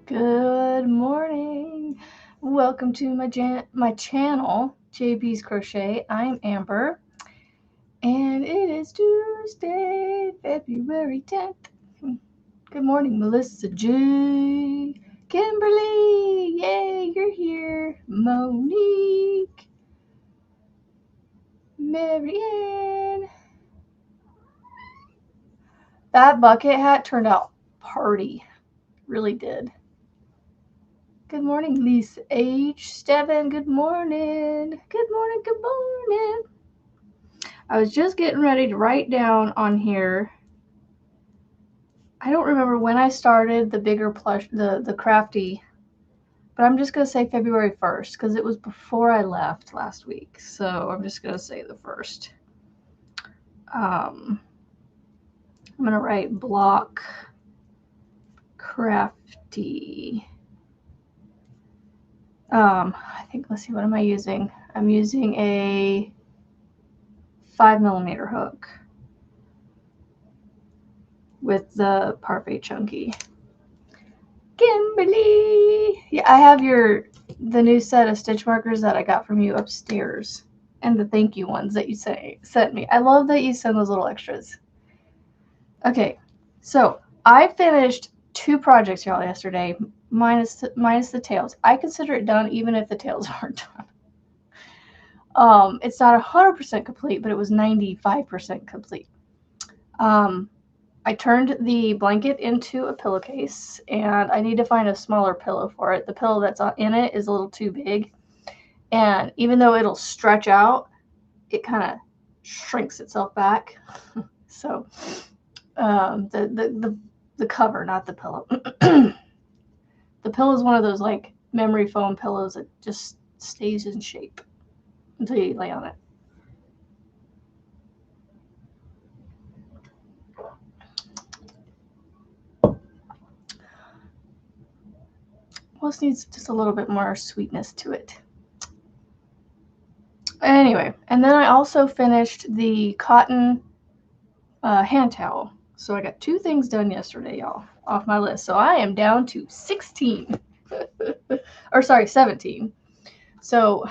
Good morning. Welcome to my channel, JB's Crochet. I'm Amber, and it is Tuesday, February 10th. Good morning, Melissa G. Kimberly, yay, you're here. Monique, Marianne. That bucket hat turned out party. Really did. Good morning, Lisa H. Steven, good morning. Good morning, good morning. I was just getting ready to write down on here. I don't remember when I started the bigger plush, the crafty, but I'm just going to say February 1st because it was before I left last week. So I'm just going to say the 1st. I'm going to write block crafty. I think, let's see, what am I using? I'm using a 5mm hook with the Parfait Chunky. Kimberly! Yeah, I have the new set of stitch markers that I got from you upstairs. And the thank you ones that you sent me. I love that you send those little extras. Okay, so I finished 2 projects, y'all, yesterday, minus the tails. I consider it done even if the tails aren't done. It's not 100% complete, but it was 95% complete. I turned the blanket into a pillowcase, and I need to find a smaller pillow for it. The pillow that's in it is a little too big, and even though it'll stretch out, it kind of shrinks itself back. So the cover, not the pillow. The pillow is one of those like memory foam pillows that just stays in shape until you lay on it. This needs just a little bit more sweetness to it. Anyway, and then I also finished the cotton hand towel. So I got 2 things done yesterday, y'all, off my list. So I am down to 16. Or sorry, 17. So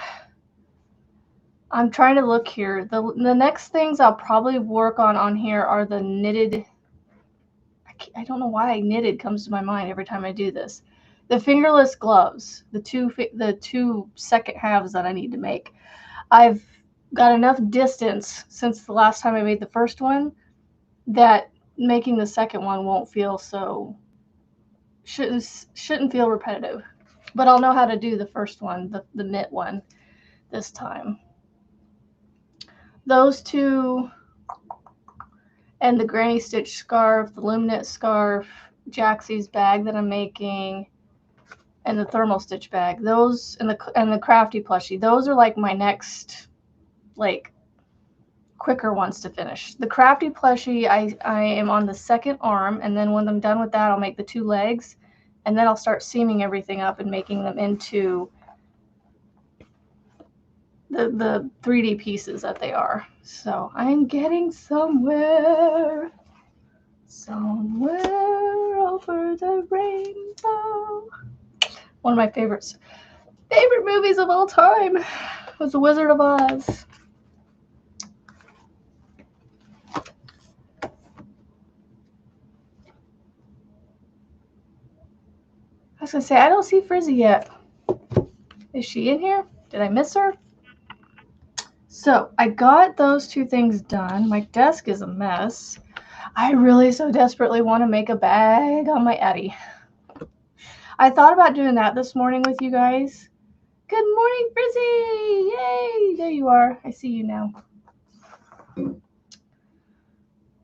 I'm trying to look here. The next things I'll probably work on here are the knitted. I don't know why knitted comes to my mind every time I do this. The fingerless gloves, the two second halves that I need to make. I've got enough distance since the last time I made the first one that making the second one won't feel so shouldn't feel repetitive. But I'll know how to do the first one, the knit one, this time. Those 2 and the granny stitch scarf, the loom knit scarf, Jaxie's bag that I'm making, and the thermal stitch bag. Those and the crafty plushie. Those are like my next like quicker ones to finish. The crafty plushie, I am on the second arm, and then when I'm done with that, I'll make the 2 legs, and then I'll start seaming everything up and making them into the 3D pieces that they are. So I'm getting somewhere over the rainbow. One of my favorite movies of all time was The Wizard of Oz. I was gonna say, I don't see Frizzy yet. Is she in here? Did I miss her? So I got those 2 things done. My desk is a mess. I really so desperately want to make a bag on my Etsy. I thought about doing that this morning with you guys. Good morning, Frizzy! Yay! There you are. I see you now.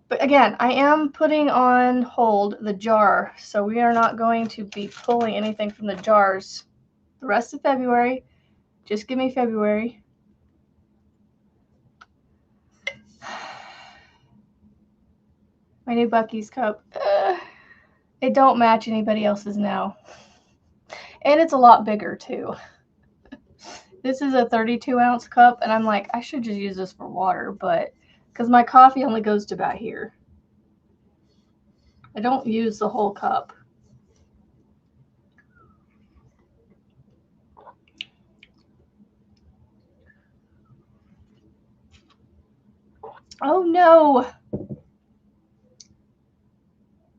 But again, I am putting on hold the jar, so we are not going to be pulling anything from the jars the rest of February. Just give me February. My new Buc-ee's cup. It don't match anybody else's now. And it's a lot bigger, too. This is a 32-ounce cup, and I'm like, I should just use this for water, but because my coffee only goes to about here. I don't use the whole cup. Oh no.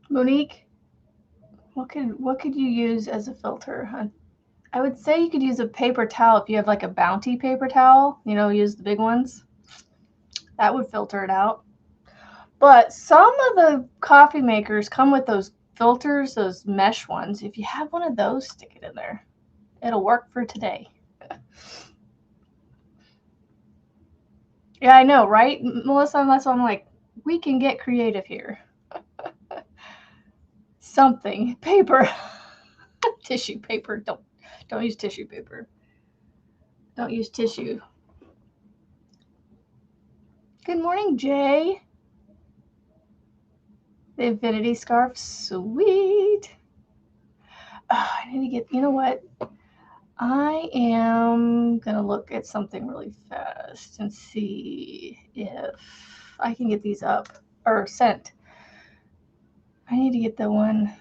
Monique, what could you use as a filter? I would say you could use a paper towel if you have like a Bounty paper towel, you know, use the big ones. That would filter it out. But some of the coffee makers come with those filters, those mesh ones. If you have one of those, stick it in there. It'll work for today. Yeah, I know, right, Melissa? That's why I'm like, we can get creative here. Something. Paper. Tissue paper. Don't use tissue paper. Don't use tissue. Good morning, Jay. The infinity scarf. Sweet. Oh, I need to get, you know what? I am going to look at something really fast and see if I can get these up or sent. I need to get the one.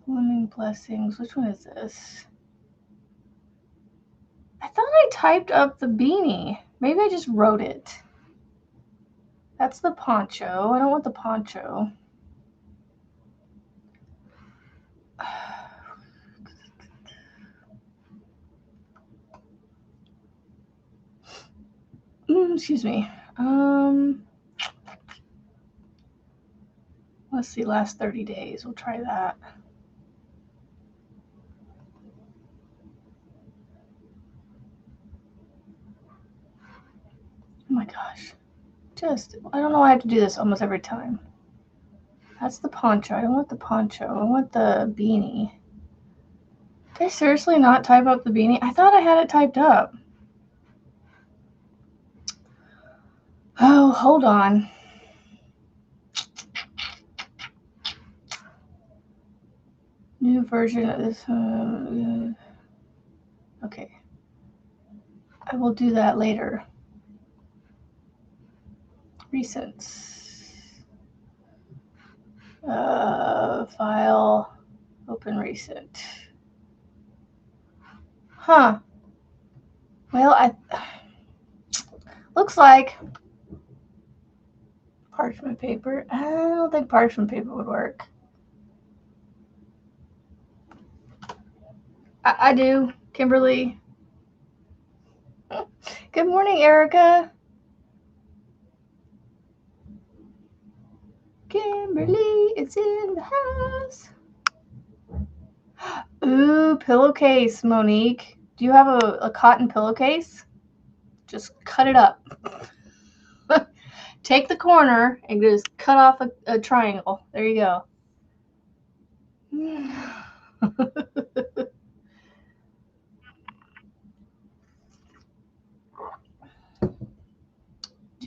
Blooming Blessings. Which one is this? I thought I typed up the beanie. Maybe I just wrote it. That's the poncho. I don't want the poncho. Excuse me. Let's see, last 30 days. We'll try that. Oh my gosh. I don't know why I have to do this almost every time. That's the poncho. I don't want the poncho. I want the beanie. Did I seriously not type up the beanie? I thought I had it typed up. Oh, hold on. New version of this. Okay. I will do that later. Recents. File. Open recent. Huh. Well, looks like parchment paper. I don't think parchment paper would work. I do, Kimberly. Good morning, Erica. Kimberly is in the house. Ooh, pillowcase, Monique. Do you have a cotton pillowcase? Just cut it up. Take the corner and just cut off a triangle. There you go.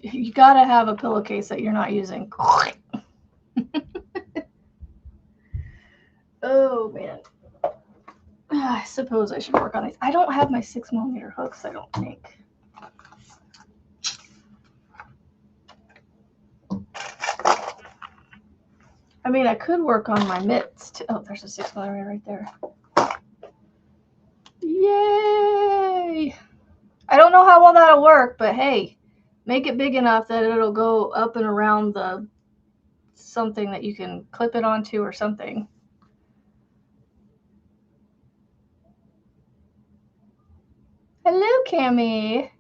You gotta have a pillowcase that you're not using. Oh man. I suppose I should work on these. I don't have my 6mm hooks, I don't think. I mean, I could work on my mitts too. Oh, there's a 6mm right there. Yay! I don't know how well that'll work, but hey, make it big enough that it'll go up and around the something that you can clip it onto or something. Hello, Cammie.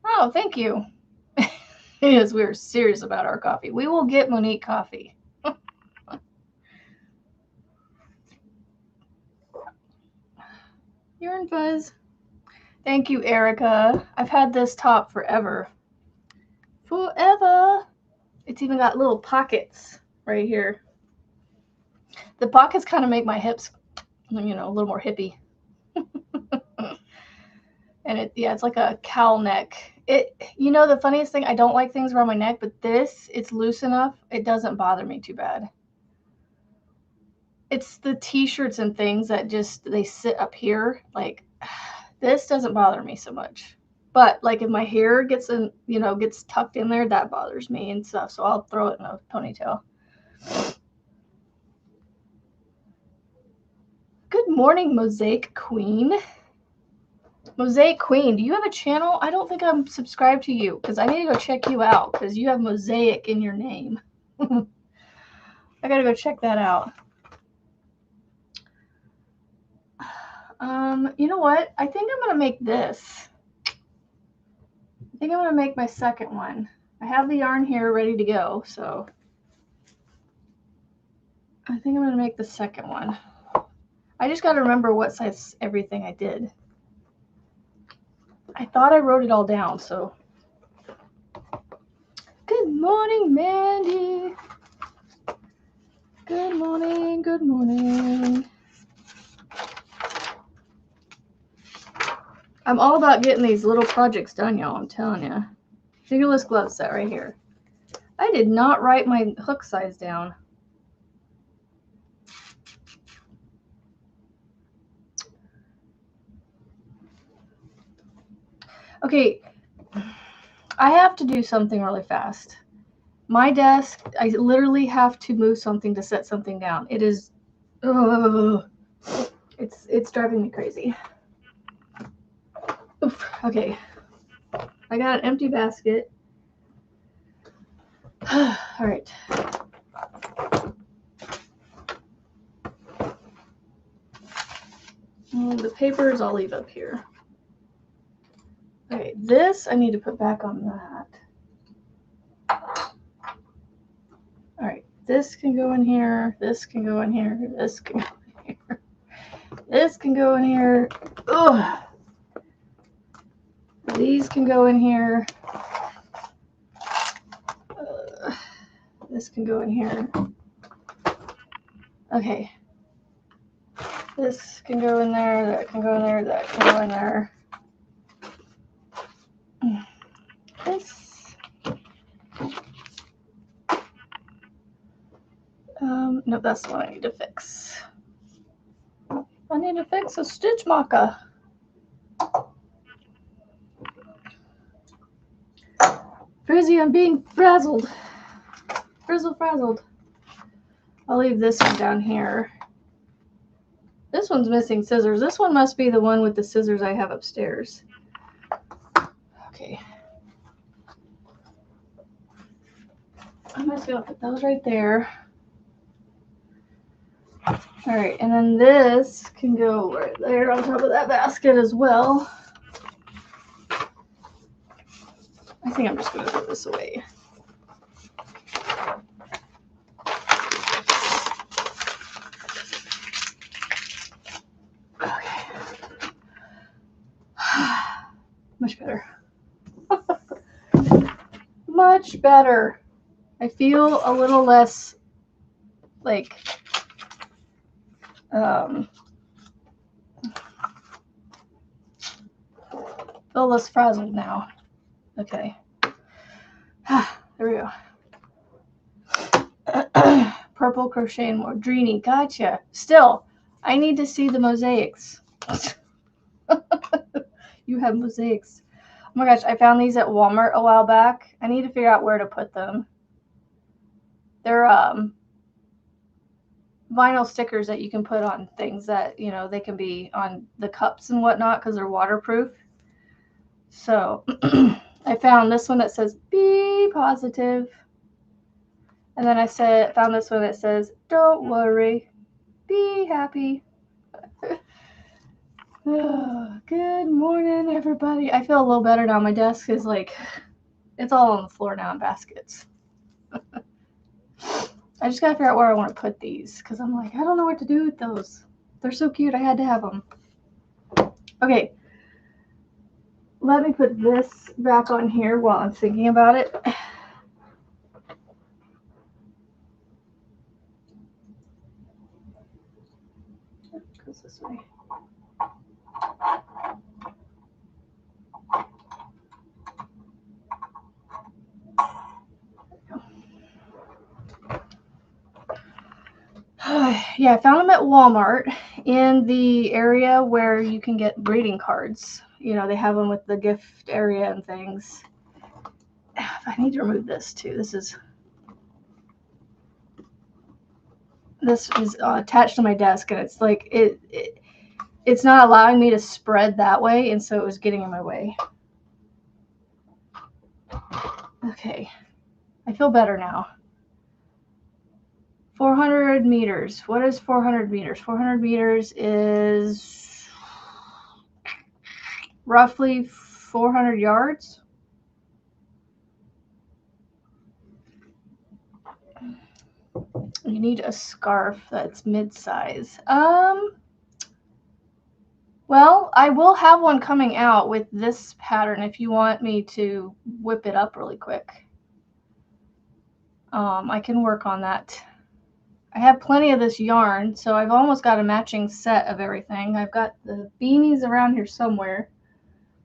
Oh, thank you. Yes, we're serious about our coffee. We will get Monique coffee. You're in fuzz. Thank you, Erica. I've had this top forever. Forever. It's even got little pockets right here. The pockets kind of make my hips, you know, a little more hippie. And it's like a cowl neck. You know, the funniest thing, I don't like things around my neck, but it's loose enough. It doesn't bother me too bad. It's the t-shirts and things that they sit up here. Like, this doesn't bother me so much. But like if my hair gets tucked in there, that bothers me and stuff. So I'll throw it in a ponytail. Good morning, Mosaic Queen. Mosaic Queen, do you have a channel? I don't think I'm subscribed to you because I need to go check you out because you have Mosaic in your name. I gotta go check that out. You know what? I think I'm gonna make this. I think I'm gonna make my second one. I have the yarn here ready to go, so I think I'm gonna make the second one. I just gotta remember what size everything I did. I thought I wrote it all down, so. Good morning, Mandy. Good morning, good morning. I'm all about getting these little projects done, y'all, I'm telling you. Fingerless glove set right here. I did not write my hook size down. Okay, I have to do something really fast. My desk, I literally have to move something to set something down. It is, it's driving me crazy. Oof, okay, I got an empty basket. All right. The papers I'll leave up here. Okay, this I need to put back on that. All right, this can go in here, this can go in here, this can go in here, this can go in here. Ugh. These can go in here. This can go in here. Okay. This can go in there, that can go in there, that can go in there. This. No, that's the one I need to fix. I need to fix a stitch marker. Frizzy, I'm being frazzled. Frazzled. I'll leave this one down here. This one's missing scissors. This one must be the one with the scissors I have upstairs. Okay. I'm just gonna put those right there. All right, and then this can go right there on top of that basket as well. I think I'm just gonna put this away. Okay. Much better. Much better. I feel a little less like feel less frazzled now. Okay. There we go. Purple crochet and more dreamy. Gotcha. Still, I need to see the mosaics. You have mosaics. Oh my gosh, I found these at Walmart a while back. I need to figure out where to put them. They're vinyl stickers that you can put on things that, you know, they can be on the cups and whatnot because they're waterproof. So I found this one that says be positive. And then I found this one that says don't worry, be happy. Good morning, everybody. I feel a little better now. My desk is like, it's all on the floor now in baskets. I just gotta figure out where I want to put these because I'm like, I don't know what to do with those. They're so cute. I had to have them. Okay. Let me put this back on here while I'm thinking about it. It goes this way. Yeah, I found them at Walmart in the area where you can get greeting cards. You know, they have them with the gift area and things. I need to remove this too. This is attached to my desk, and it's like it's not allowing me to spread that way, and so it was getting in my way. Okay, I feel better now. 400 meters. What is 400 meters? 400 meters is roughly 400 yards. You need a scarf that's mid-size. Well, I will have one coming out with this pattern if you want me to whip it up really quick. I can work on that. I have plenty of this yarn, so I've almost got a matching set of everything. I've got the beanies around here somewhere.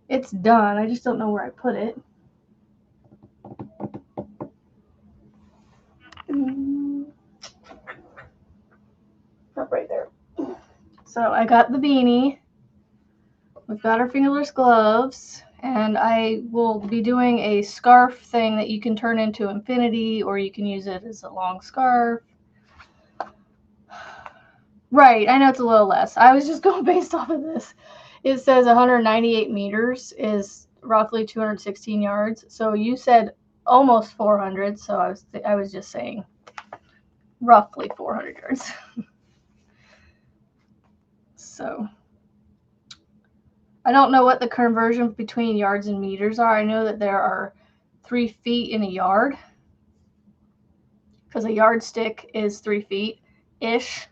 It's done. I just don't know where I put it. Up right there. So I got the beanie. We've got our fingerless gloves, and I will be doing a scarf thing that you can turn into infinity, or you can use it as a long scarf. Right, I know it's a little less. I was just going based off of this. It says 198 meters is roughly 216 yards. So you said almost 400, so I was just saying roughly 400 yards. So I don't know what the conversion between yards and meters are. I know that there are 3 feet in a yard, because a yardstick is 3 feet-ish.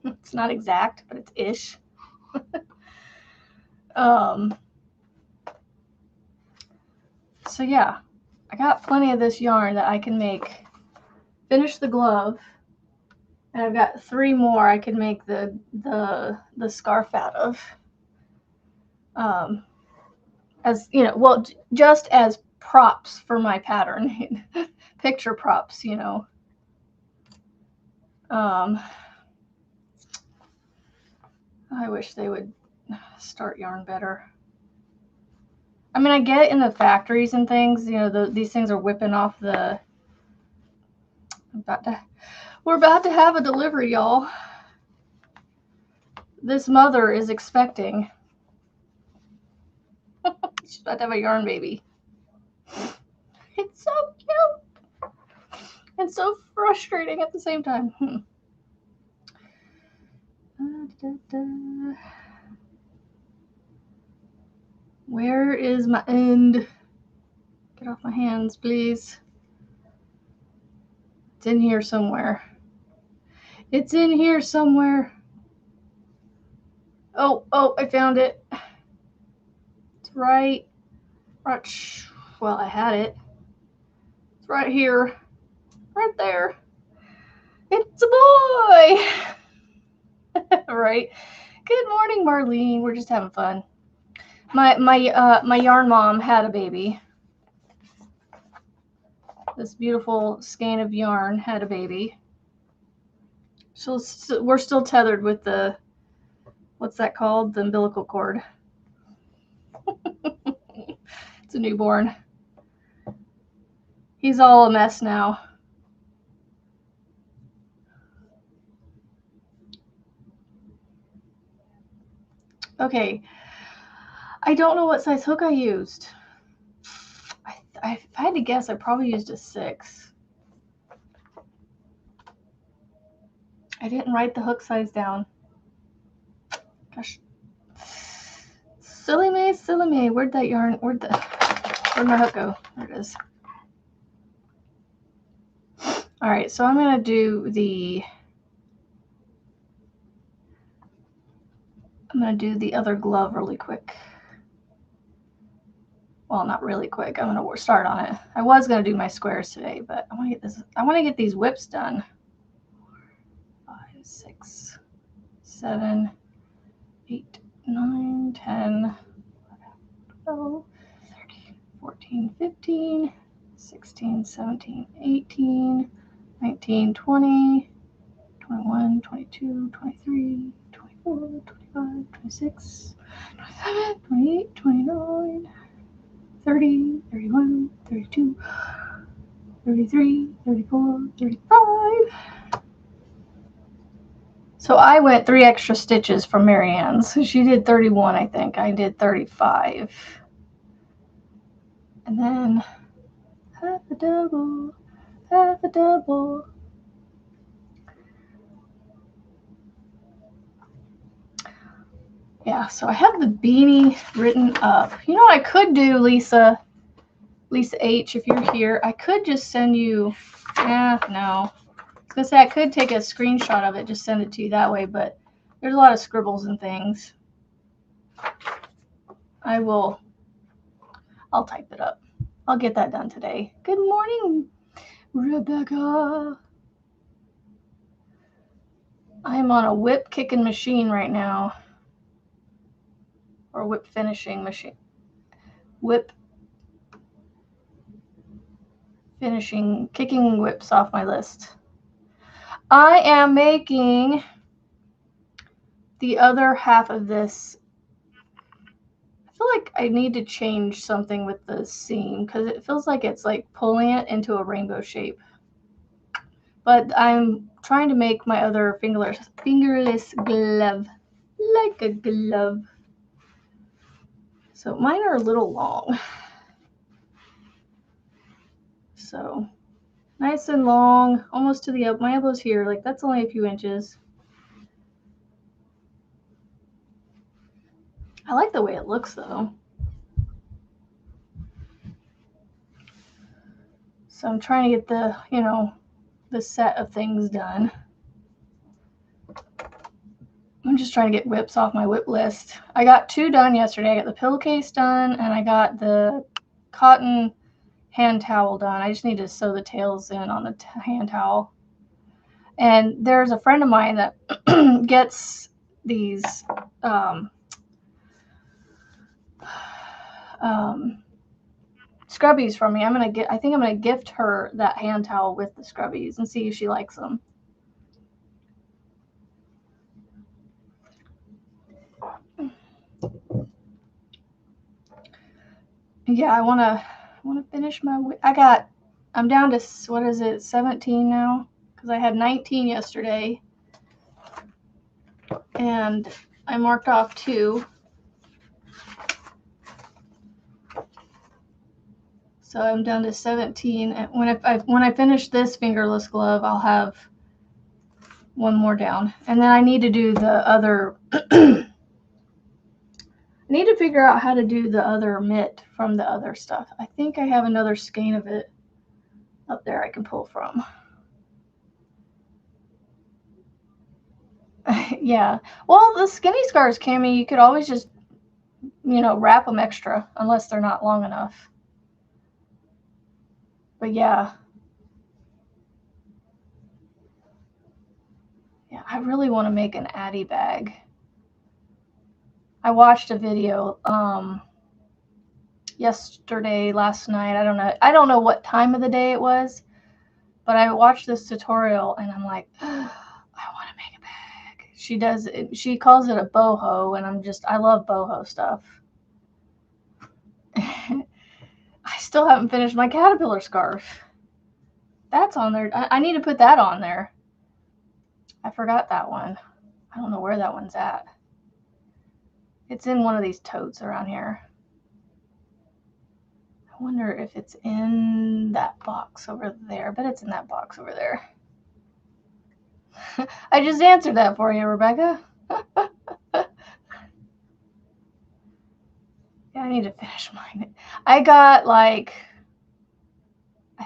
It's not exact, but it's ish. So yeah, I got plenty of this yarn that I can finish the glove, and I've got 3 more I can make the scarf out of. As you know, well, just as props for my pattern, picture props, you know. I wish they would start yarn better. I mean, I get it in the factories and things, you know, these things are whipping off the. We're about to have a delivery, y'all. This mother is expecting. She's about to have a yarn baby. It's so cute and so frustrating at the same time. Where is my end? Get off my hands, please. It's in here somewhere. It's in here somewhere. Oh, I found it. It's right. Well, I had it. It's right here. Right there. It's a boy. Right. Good morning, Marlene. We're just having fun. My yarn mom had a baby. This beautiful skein of yarn had a baby. So we're still tethered with the, what's that called? The umbilical cord. It's a newborn. He's all a mess now. Okay. I don't know what size hook I used. If I had to guess, I probably used a 6. I didn't write the hook size down. Gosh. Silly me. Where'd that yarn, where'd my hook go? There it is. All right, so I'm going to do the other glove really quick. Well, not really quick. I'm going to start on it. I was going to do my squares today, but I want to get these whips done. 5, 6, 7, 8, 9, 10, 12, 13, 14, 15, 16, 17, 18, 19, 20, 21, 22, 23, 24, 25, 26, 27, 28, 29, 30, 31, 32, 33, 34, 35. So So I went 3 extra stitches from Marianne's. She did 31, I think. I did 35. And then half a double, half a double. Yeah, so I have the beanie written up. You know what I could do, Lisa H, if you're here, I could just send you, no. I was going to say I could take a screenshot of it, just send it to you that way, but there's a lot of scribbles and things. I'll type it up. I'll get that done today. Good morning, Rebecca. I'm on a whip kicking machine right now. Or whip finishing machine. Whip finishing, kicking whips off my list. I am making the other half of this. I feel like I need to change something with the seam because it feels like it's like pulling it into a rainbow shape. But I'm trying to make my other fingerless glove like a glove. So mine are a little long. So nice and long, almost to the elbow. My elbow's here, like that's only a few inches. I like the way it looks though. So I'm trying to get the, the set of things done. I'm just trying to get whips off my whip list. I got 2 done yesterday. I got the pillowcase done and I got the cotton hand towel done. I just need to sew the tails in on the hand towel. And there's a friend of mine that gets these scrubbies from me. I think I'm gonna gift her that hand towel with the scrubbies and see if she likes them. Yeah, I wanna finish my. I'm down to, what is it, 17 now? Because I had 19 yesterday, and I marked off 2. So I'm down to 17. And when I finish this fingerless glove, I'll have 1 more down. And then I need to do the other. I need to figure out how to do the other mitt from the other stuff. I think I have another skein of it up there I can pull from. Yeah. Well, the skinny scarves, Cammie, you could always just, wrap them extra unless they're not long enough. But yeah. Yeah, I really want to make an Addy bag. I watched a video last night. I don't know what time of the day it was, but I watched this tutorial and I'm like, I want to make a bag. She calls it a boho, and I love boho stuff. I still haven't finished my caterpillar scarf. That's on there. I need to put that on there. I forgot that one. I don't know where that one's at. It's in one of these totes around here. I wonder if it's in that box over there. I bet it's in that box over there. I just answered that for you, Rebecca. Yeah, I need to finish mine. I got I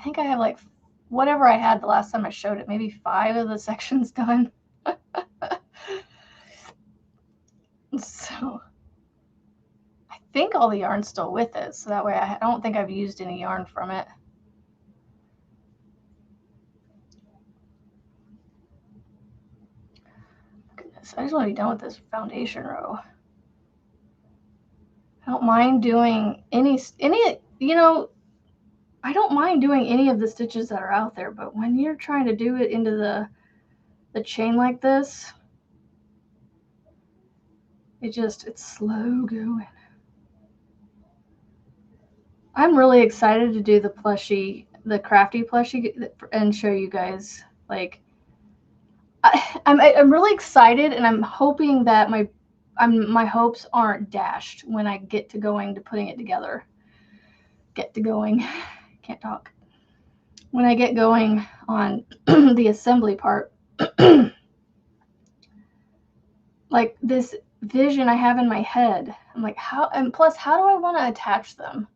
think I have whatever I had the last time I showed it, maybe 5 of the sections done. So I think all the yarn's still with it, so that way I don't think I've used any yarn from it. Goodness, I just want to be done with this foundation row. I don't mind doing any, I don't mind doing any of the stitches that are out there, but when you're trying to do it into the chain like this, it's slow going. I'm really excited to do the crafty plushie, and show you guys. I'm really excited, and I'm hoping that my hopes aren't dashed when I get to going to putting it together. Get to going, can't talk. When I get going on the assembly part, like this vision I have in my head, I'm like, how, and plus, how do I want to attach them?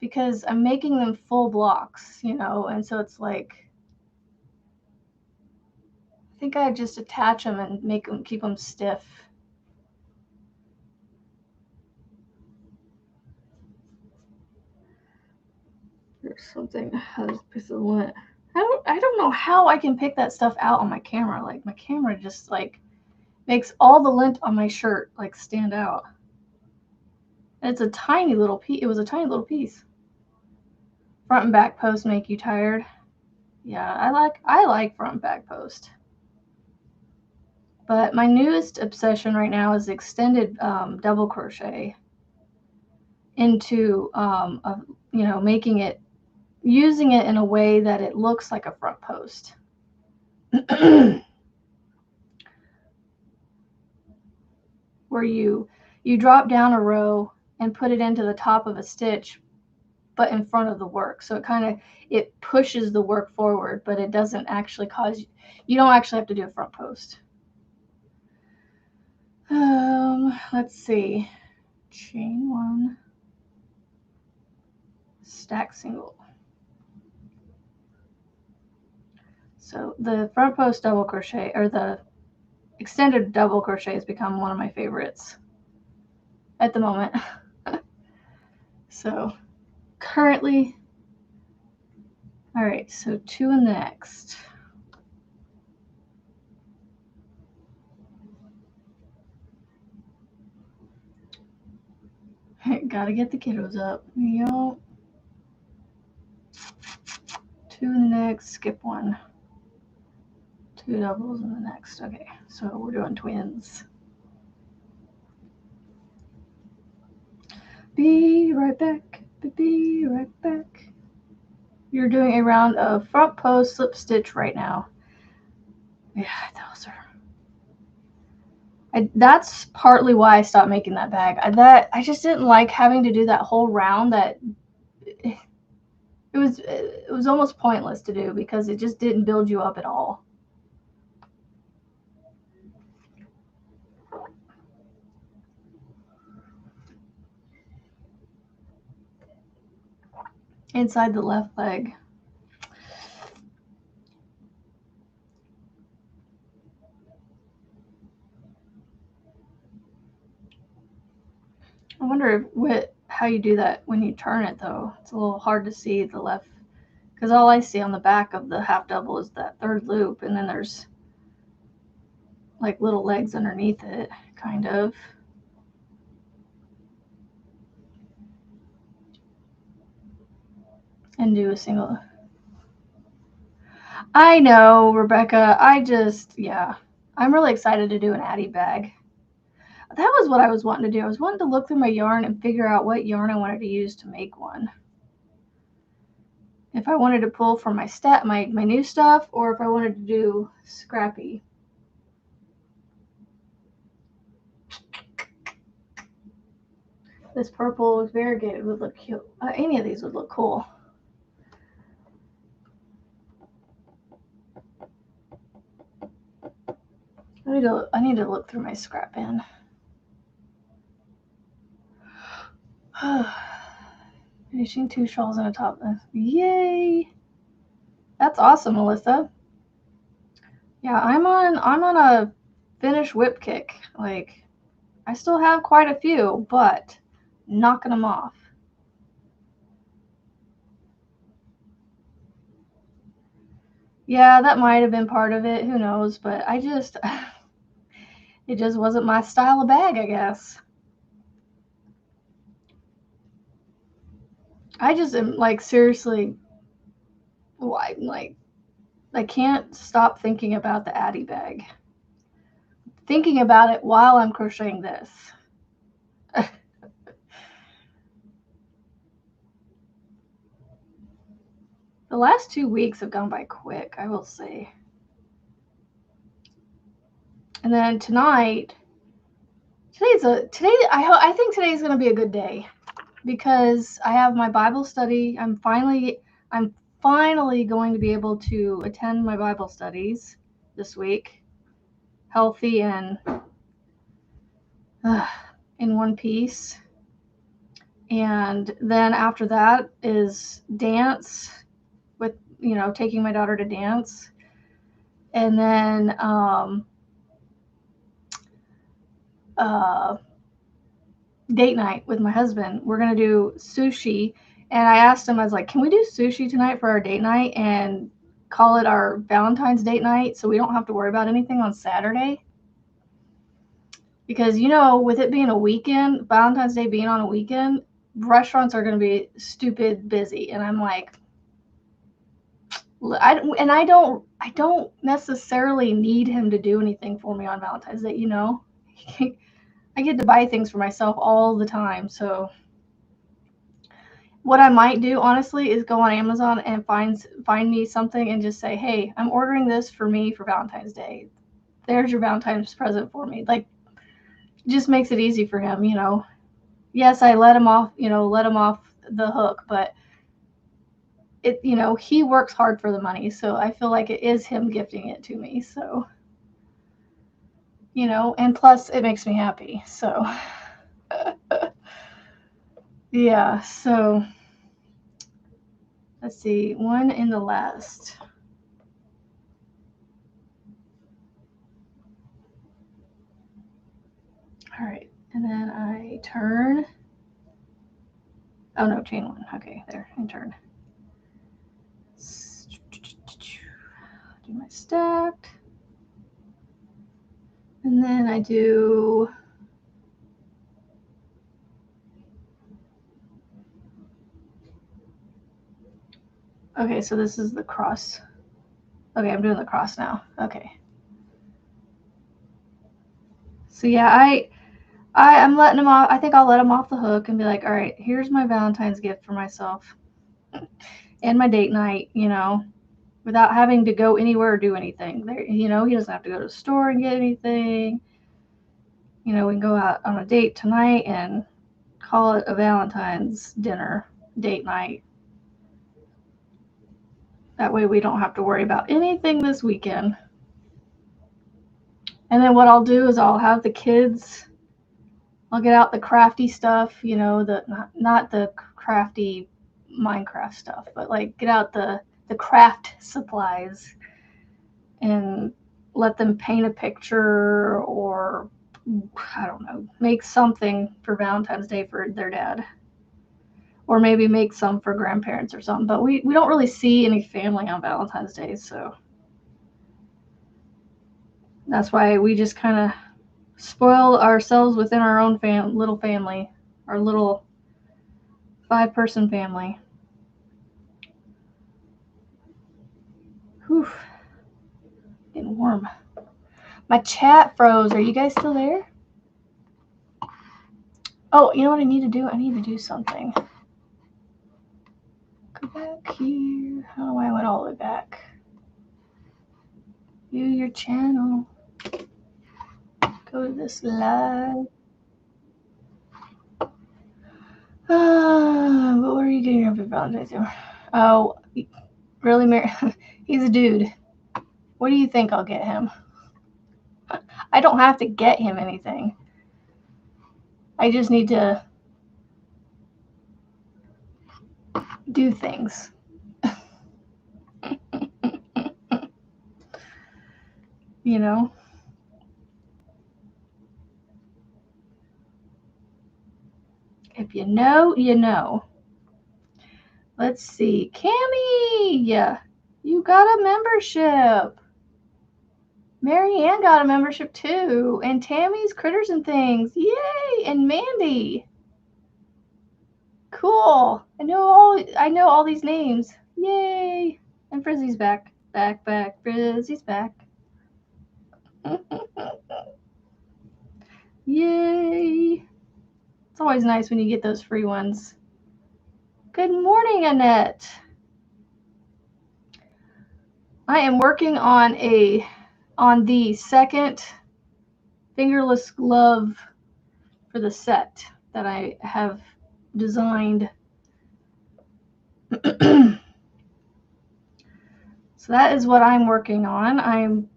Because I'm making them full blocks, you know, and so it's like, I think I just attach them and make them, keep them stiff. There's something that has a piece of lint. I don't know how I can pick that stuff out on my camera. Like my camera just like makes all the lint on my shirt like stand out. And it's a tiny little piece. It was a tiny little piece. Front and back post make you tired. Yeah, I like front and back post. But my newest obsession right now is extended double crochet into you know, using it in a way that it looks like a front post. Where you drop down a row and put it into the top of a stitch, but in front of the work. So it pushes the work forward, but it doesn't actually you don't actually have to do a front post. Let's see. Chain one, stack single. So the front post double crochet, or the extended double crochet, has become one of my favorites at the moment. So currently, all right, so 2 in the next. Gotta get the kiddos up. Yo. 2 in the next, skip 1. 2 doubles in the next. Okay, so we're doing twins. Be right back. Be right back. You're doing a round of front post slip stitch right now. Yeah, those are. That's partly why I stopped making that bag. I just didn't like having to do that whole round. That it was almost pointless to do because it just didn't build you up at all. Inside the left leg. I wonder how you do that when you turn it, though. It's a little hard to see the left, because all I see on the back of the half double is that third loop, and then there's like little legs underneath it, kind of. And do a single. I know, Rebecca. Yeah. I'm really excited to do an Addy bag. That was what I was wanting to do. I was wanting to look through my yarn and figure out what yarn I wanted to use to make one. If I wanted to pull from my new stuff, or if I wanted to do scrappy. This purple with variegated would look cute. Any of these would look cool. I need to look through my scrap bin. Finishing 2 shawls and a top. Yay! That's awesome, Melissa. Yeah, I'm on a finish whip kick. Like, I still have quite a few, but knocking them off. Yeah, that might have been part of it. Who knows? But it just wasn't my style of bag, I guess. I just am like, seriously, I can't stop thinking about the Addy bag. Thinking about it while I'm crocheting this. The last 2 weeks have gone by quick, I will say. And then tonight, I think today is going to be a good day because I have my Bible study. I'm finally going to be able to attend my Bible studies this week, healthy and in one piece. And then after that is dance with, taking my daughter to dance. And then date night with my husband. We're going to do sushi. And I asked him, I was like, can we do sushi tonight for our date night and call it our Valentine's date night so we don't have to worry about anything on Saturday? Because, with it being a weekend, Valentine's Day being on a weekend, restaurants are going to be stupid busy. And I'm like, I don't necessarily need him to do anything for me on Valentine's Day, I get to buy things for myself all the time. So what I might do, honestly, is go on Amazon and find me something and just say, hey, I'm ordering this for me for Valentine's Day. There's your Valentine's present for me. Like, just makes it easy for him, Yes, I let him off the hook, but it, he works hard for the money, so I feel like it is him gifting it to me. So, and plus it makes me happy. So, yeah, so let's see, one in the last. All right, and then I turn. Oh no, chain one. Okay, there, and turn. Do my stacked. And then I do okay, so this is the cross. Okay, I'm doing the cross now. Okay. So yeah, I'm letting him off. I think I'll let him off the hook and be like, all right, here's my Valentine's gift for myself and my date night, without having to go anywhere or do anything. There, he doesn't have to go to the store and get anything. We can go out on a date tonight and call it a Valentine's dinner date night. That way we don't have to worry about anything this weekend. And then what I'll do is I'll have the kids, I'll get out the crafty stuff, not the crafty Minecraft stuff, but like get out the craft supplies and let them paint a picture or, I don't know, make something for Valentine's Day for their dad. Or maybe make some for grandparents or something. But we don't really see any family on Valentine's Day, so that's why we just kind of spoil ourselves within our own little family, our little 5-person family. Whew. Getting warm. My chat froze. Are you guys still there? Oh, you know what I need to do? I need to do something. Go back here. Oh, I went all the way back. View your channel. Go to this live. What were you getting for Valentine's Day? Oh, really, Mary? He's a dude. What do you think I'll get him? I don't have to get him anything. I just need to do things. If you know, you know. Let's see. Cammie, you got a membership. Marianne got a membership too. And Tammy's Critters and Things. Yay! And Mandy. Cool. I know all these names. Yay! And Frizzy's back. Back. Frizzy's back. Yay! It's always nice when you get those free ones. Good morning, Annette. I am working on the second fingerless glove for the set that I have designed. So that is what I'm working on. I'm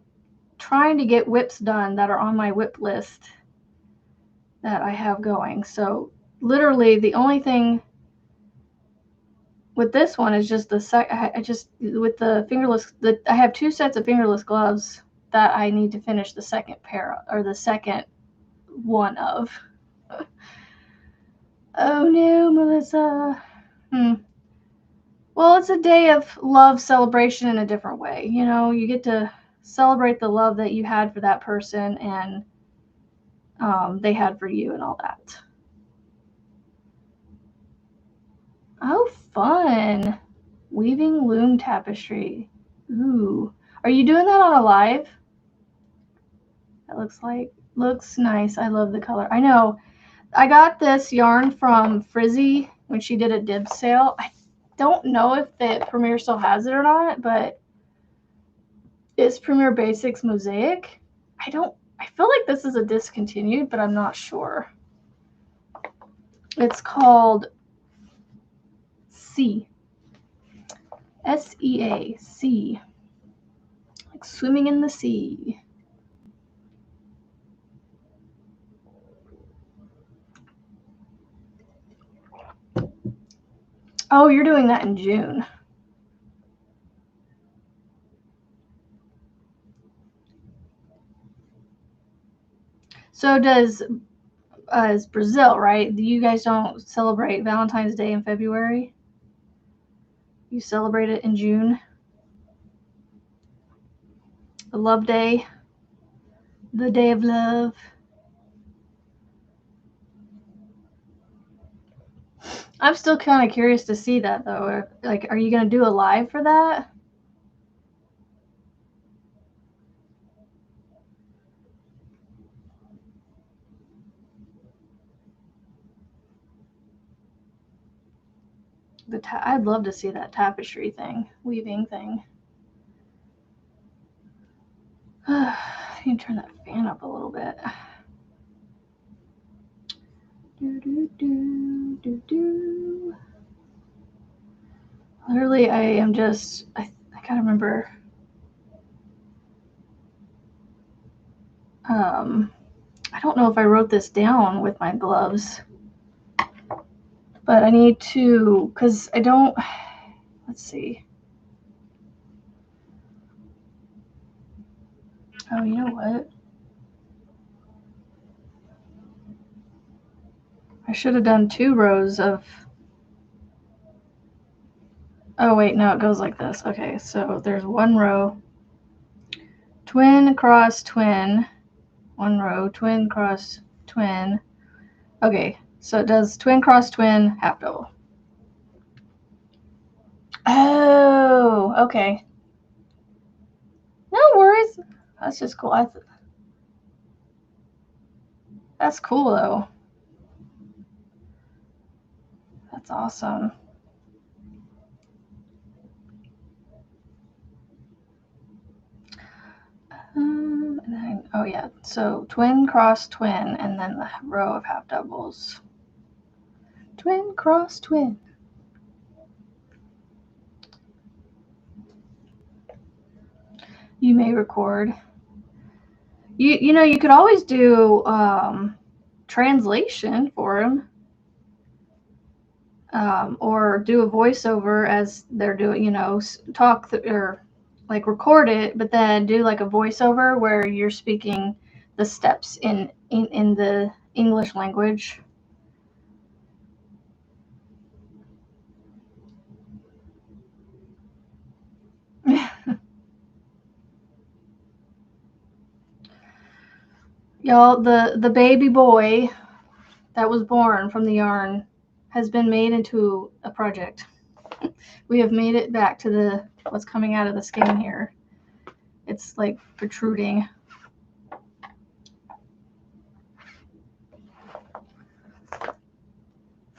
trying to get whips done that are on my whip list that I have going. So literally the only thing with this one is just the with the fingerless, I have 2 sets of fingerless gloves that I need to finish the second pair, or the second one of. Oh no, Melissa. Well, it's a day of love celebration in a different way. You know, you get to celebrate the love that you had for that person and they had for you and all that. Oh, fun. Weaving loom tapestry. Ooh. Are you doing that on a live? That looks nice. I love the color. I know. I got this yarn from Frizzy when she did a dib sale. I don't know if the Premier still has it or not, but it's Premier Basics Mosaic. I feel like this is a discontinued, but I'm not sure. It's called Sea. S-E-A. Sea. Like swimming in the sea. Oh, you're doing that in June. So does is Brazil, right? You guys don't celebrate Valentine's Day in February? You celebrate it in June? The Love Day? The Day of Love? I'm still kind of curious to see that, though. Like, are you going to do a live for that? I'd love to see that tapestry thing, weaving thing. I need to turn that fan up a little bit. Literally, I am just, I gotta remember. I don't know if I wrote this down with my gloves, but I need to, because I don't, let's see. Oh, you know what? I should have done 2 rows of, oh wait, no, it goes like this. Okay, so there's 1 row, twin, cross, twin, 1 row, twin, cross, twin. Okay, so it does twin, cross, twin, half double. Oh, okay. No worries. That's just cool. That's cool, though. That's awesome. And then, oh yeah, so twin, cross, twin, and then the row of half doubles. Twin, cross, twin. You may record. You know, you could always do translation for them. Or do a voiceover as they're doing, you know, or like record it, but then do like a voiceover where you're speaking the steps in the English language. Y'all, the baby boy that was born from the yarn has been made into a project. We have made it back to what's coming out of the skein here. It's like protruding.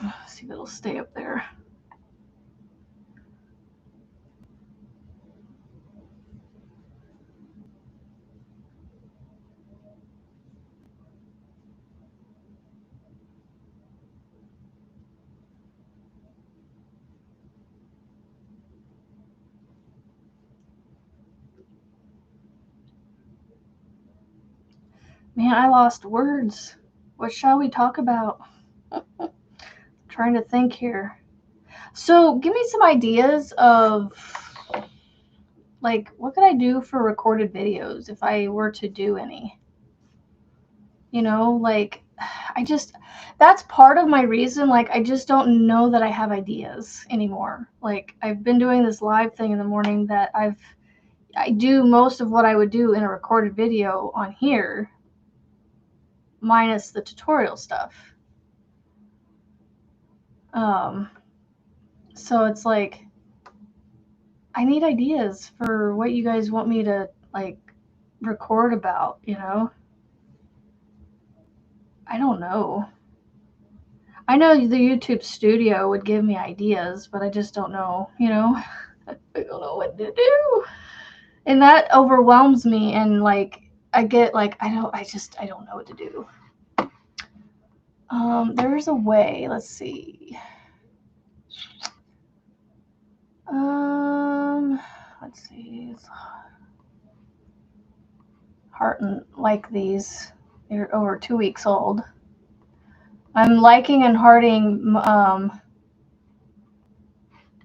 Let's see if it'll stay up there. Man, I lost words. What shall we talk about? Trying to think here. So, give me some ideas of, like, what could I do for recorded videos if I were to do any? You know, like, that's part of my reason. Like, I just don't know that I have ideas anymore. Like, I've been doing this live thing in the morning that I do most of what I would do in a recorded video on here, minus the tutorial stuff. So it's like, I need ideas for what you guys want me to, like, record about, you know? I don't know. I know the YouTube studio would give me ideas, but I just don't know, you know? I don't know what to do. And that overwhelms me, and, like, I get, like, I don't know what to do. There's a way, let's see. Let's see. It's heart and like these. They're over 2 weeks old. I'm liking and hearting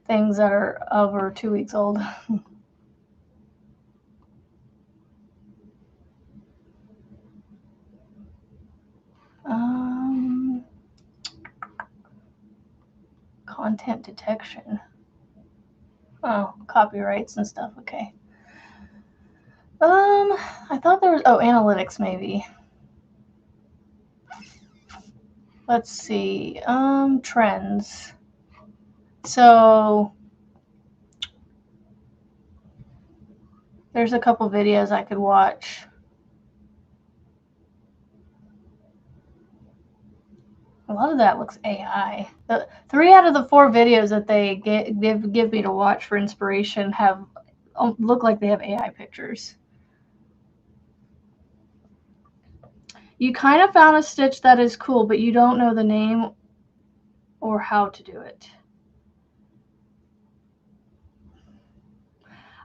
things that are over 2 weeks old. Content detection. Oh, copyrights and stuff. Okay. I thought there was analytics maybe. Let's see. Trends. So there's a couple videos I could watch. A lot of that looks AI. The 3 out of the 4 videos that they give me to watch for inspiration look like they have AI pictures. You kind of found a stitch that is cool, but you don't know the name or how to do it.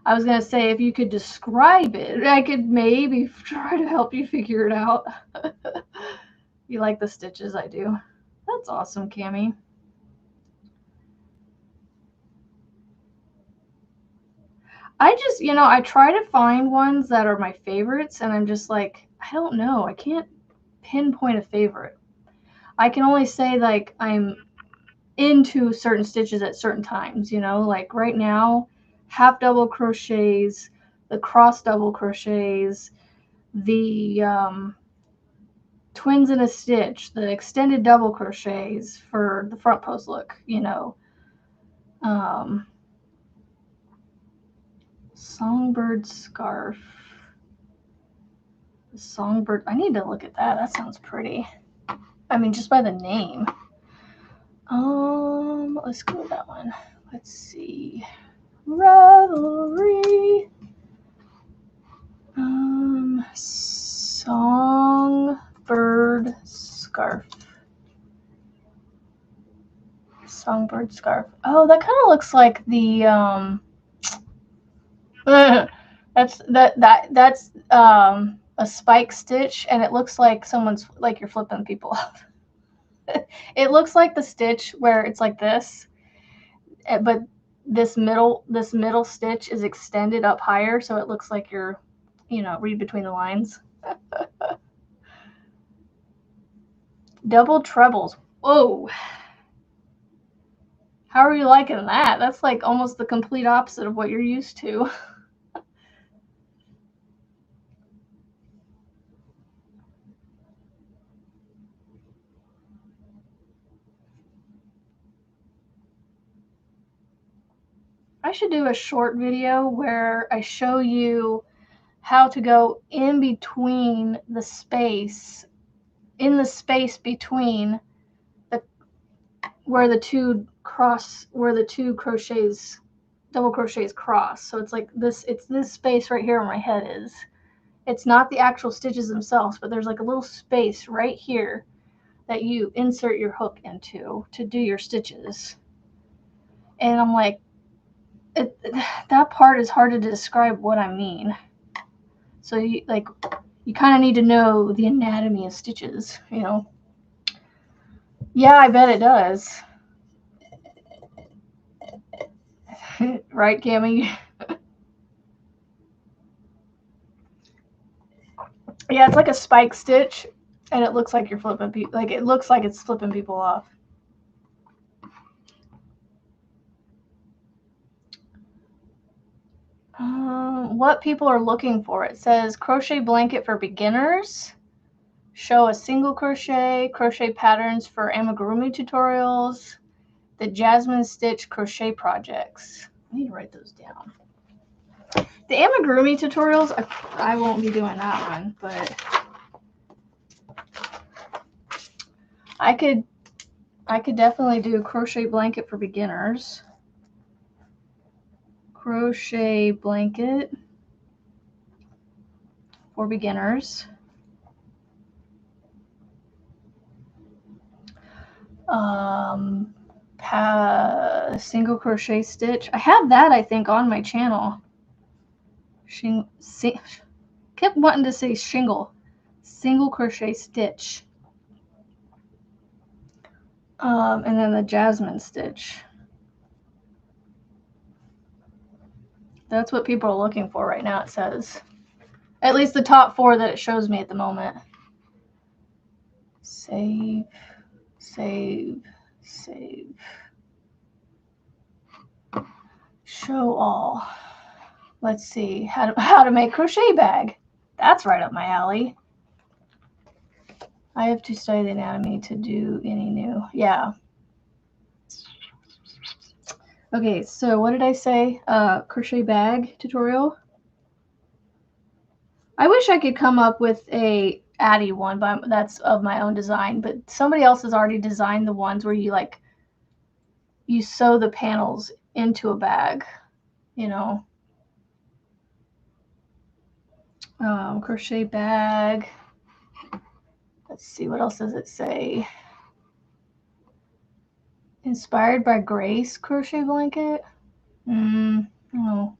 I was going to say, if you could describe it, I could maybe try to help you figure it out. You like the stitches? I do. That's awesome, Cammie. I just, I try to find ones that are my favorites, and I'm just like, I don't know. I can't pinpoint a favorite. I can only say, like, I'm into certain stitches at certain times, like right now, half double crochets, the cross double crochets, the twins in a stitch, the extended double crochets for the front post look, songbird scarf. Songbird, I need to look at that. That sounds pretty. I mean, just by the name. Let's go with that one. Let's see. Revelry. Songbird scarf. Songbird scarf. Oh, that kind of looks like the that's a spike stitch, and it looks like someone's, like, you're flipping people off. It looks like the stitch where it's like this, but this middle stitch is extended up higher, so it looks like you're, read between the lines. Double trebles. Whoa. How are you liking that? That's like almost the complete opposite of what you're used to. I should do a short video where I show you how to go in between the space, between where the two crochets, double crochets cross. So it's like this, it's this space right here where my head is. It's not the actual stitches themselves, but there's like a little space right here that you insert your hook into to do your stitches. And I'm like, that part is hard to describe what I mean. So you, like, You kind of need to know the anatomy of stitches, you know. Yeah, I bet it does. Right, Cammy? Yeah, it's like a spike stitch, and it looks like you're flipping people. Like it looks like it's flipping people off. What people are looking for? It says crochet blanket for beginners. Show a single crochet patterns for amigurumi tutorials. The Jasmine Stitch crochet projects. I need to write those down. The amigurumi tutorials, I won't be doing that one, but I could definitely do a crochet blanket for beginners. Crochet blanket for beginners. Single crochet stitch. I have that, I think, on my channel. Kept wanting to say shingle. Single crochet stitch. And then the Jasmine stitch. That's what people are looking for right now, it says. At least the top 4 that it shows me at the moment. Save, save, save. Show all. Let's see. How to make crochet bag. That's right up my alley. I have to study the anatomy to do any new. Yeah. Okay, so what did I say? Crochet bag tutorial. I wish I could come up with a Addie one, but that's of my own design. But somebody else has already designed the ones where you sew the panels into a bag, you know. Crochet bag. Let's see, what else does it say? Inspired by Grace crochet blanket. No.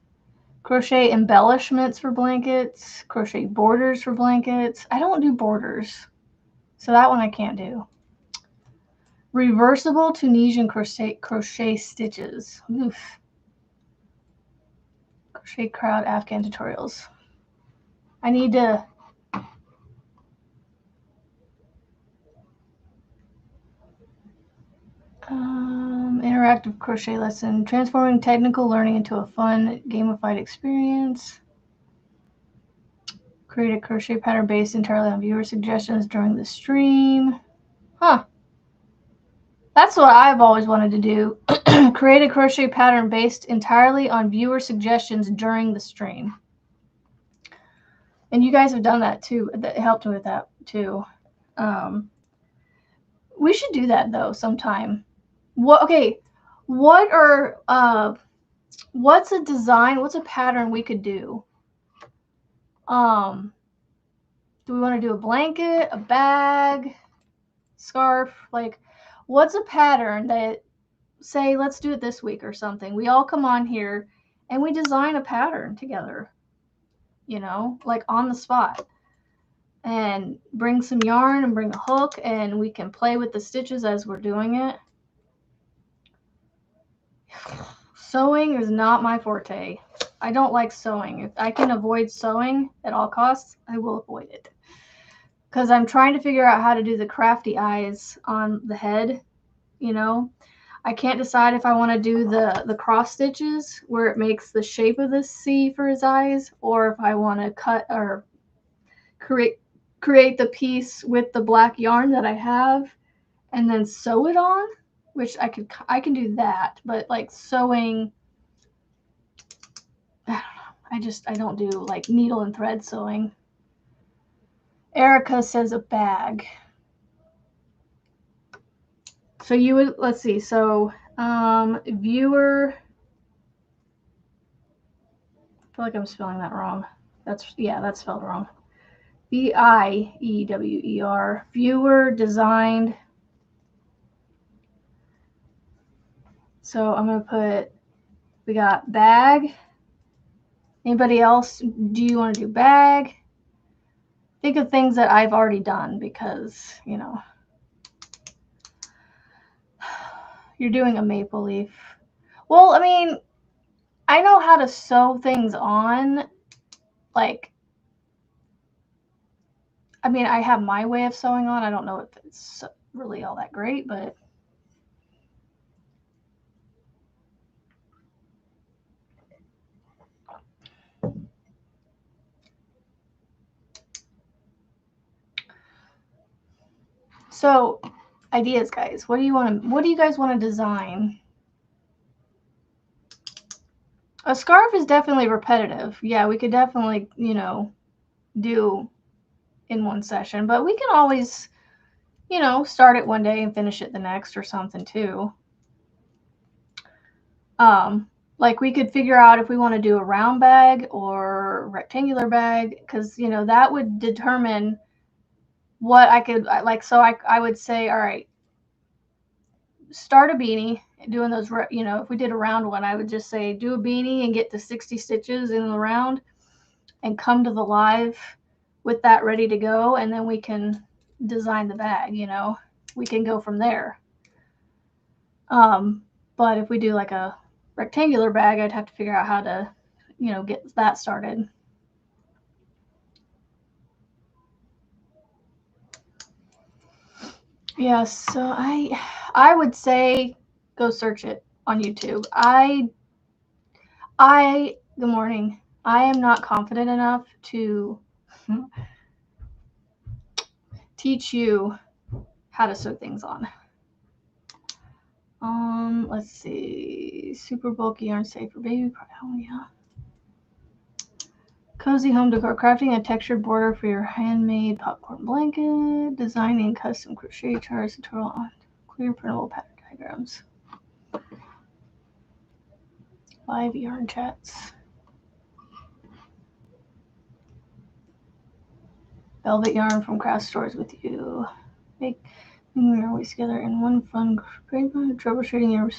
Crochet embellishments for blankets. Crochet borders for blankets. I don't do borders, so that one I can't do. Reversible Tunisian crochet stitches. Oof. Crochet crowd Afghan tutorials. I need to interactive crochet lesson, transforming technical learning into a fun gamified experience. Create a crochet pattern based entirely on viewer suggestions during the stream. Huh. That's what I've always wanted to do. Create a crochet pattern based entirely on viewer suggestions during the stream. And you guys have done that too. That helped me with that too. We should do that though sometime. Okay, what are what's a design? What's a pattern we could do? Do we want to do a blanket, a bag, scarf? Like, what's a pattern that, say, let's do it this week or something. We all come on here and we design a pattern together, you know, like on the spot. And bring some yarn and bring a hook, and we can play with the stitches as we're doing it. Sewing is not my forte. I don't like sewing. If I can avoid sewing at all costs, I will avoid it. Because I'm trying to figure out how to do the crafty eyes on the head, you know. I can't decide if I want to do the cross stitches where it makes the shape of the C for his eyes, or if I want to cut or create the piece with the black yarn that I have and then sew it on, which I can do that, but like sewing, I don't know. I don't do like needle and thread sewing. Erica says a bag. So you would, let's see, so viewer, I feel like I'm spelling that wrong. That's spelled wrong. Viewer, viewer designed. So I'm going to put, we got bag. Anybody else? Do you want to do bag? think of things that I've already done because, you know, you're doing a maple leaf. Well, I mean, I know how to sew things on. Like, I mean, I have my way of sewing on. I don't know if it's really all that great, but so ideas, guys. What do you guys want to design? A scarf is definitely repetitive. Yeah, we could definitely, you know, do in one session, but we can always, you know, start it one day and finish it the next or something too. Like we could figure out if we want to do a round bag or rectangular bag, because, you know, that would determine what I could like. So I would say, all right, start a beanie, doing those, you know, if we did a round one, I would just say do a beanie and get to 60 stitches in the round and come to the live with that ready to go, and then we can design the bag, you know, we can go from there. But if we do like a rectangular bag, I'd have to figure out how to, you know, get that started. Yeah, so I would say go search it on YouTube. Good morning. I am not confident enough to teach you how to sew things on. Let's see. Super bulky yarn safe for baby. Oh yeah. Cozy home decor. Crafting a textured border for your handmade popcorn blanket. Designing custom crochet charts. Tutorial on clear printable pattern diagrams. Live yarn chats. Velvet yarn from craft stores with you. Make your ways together in one fun troubleshooting your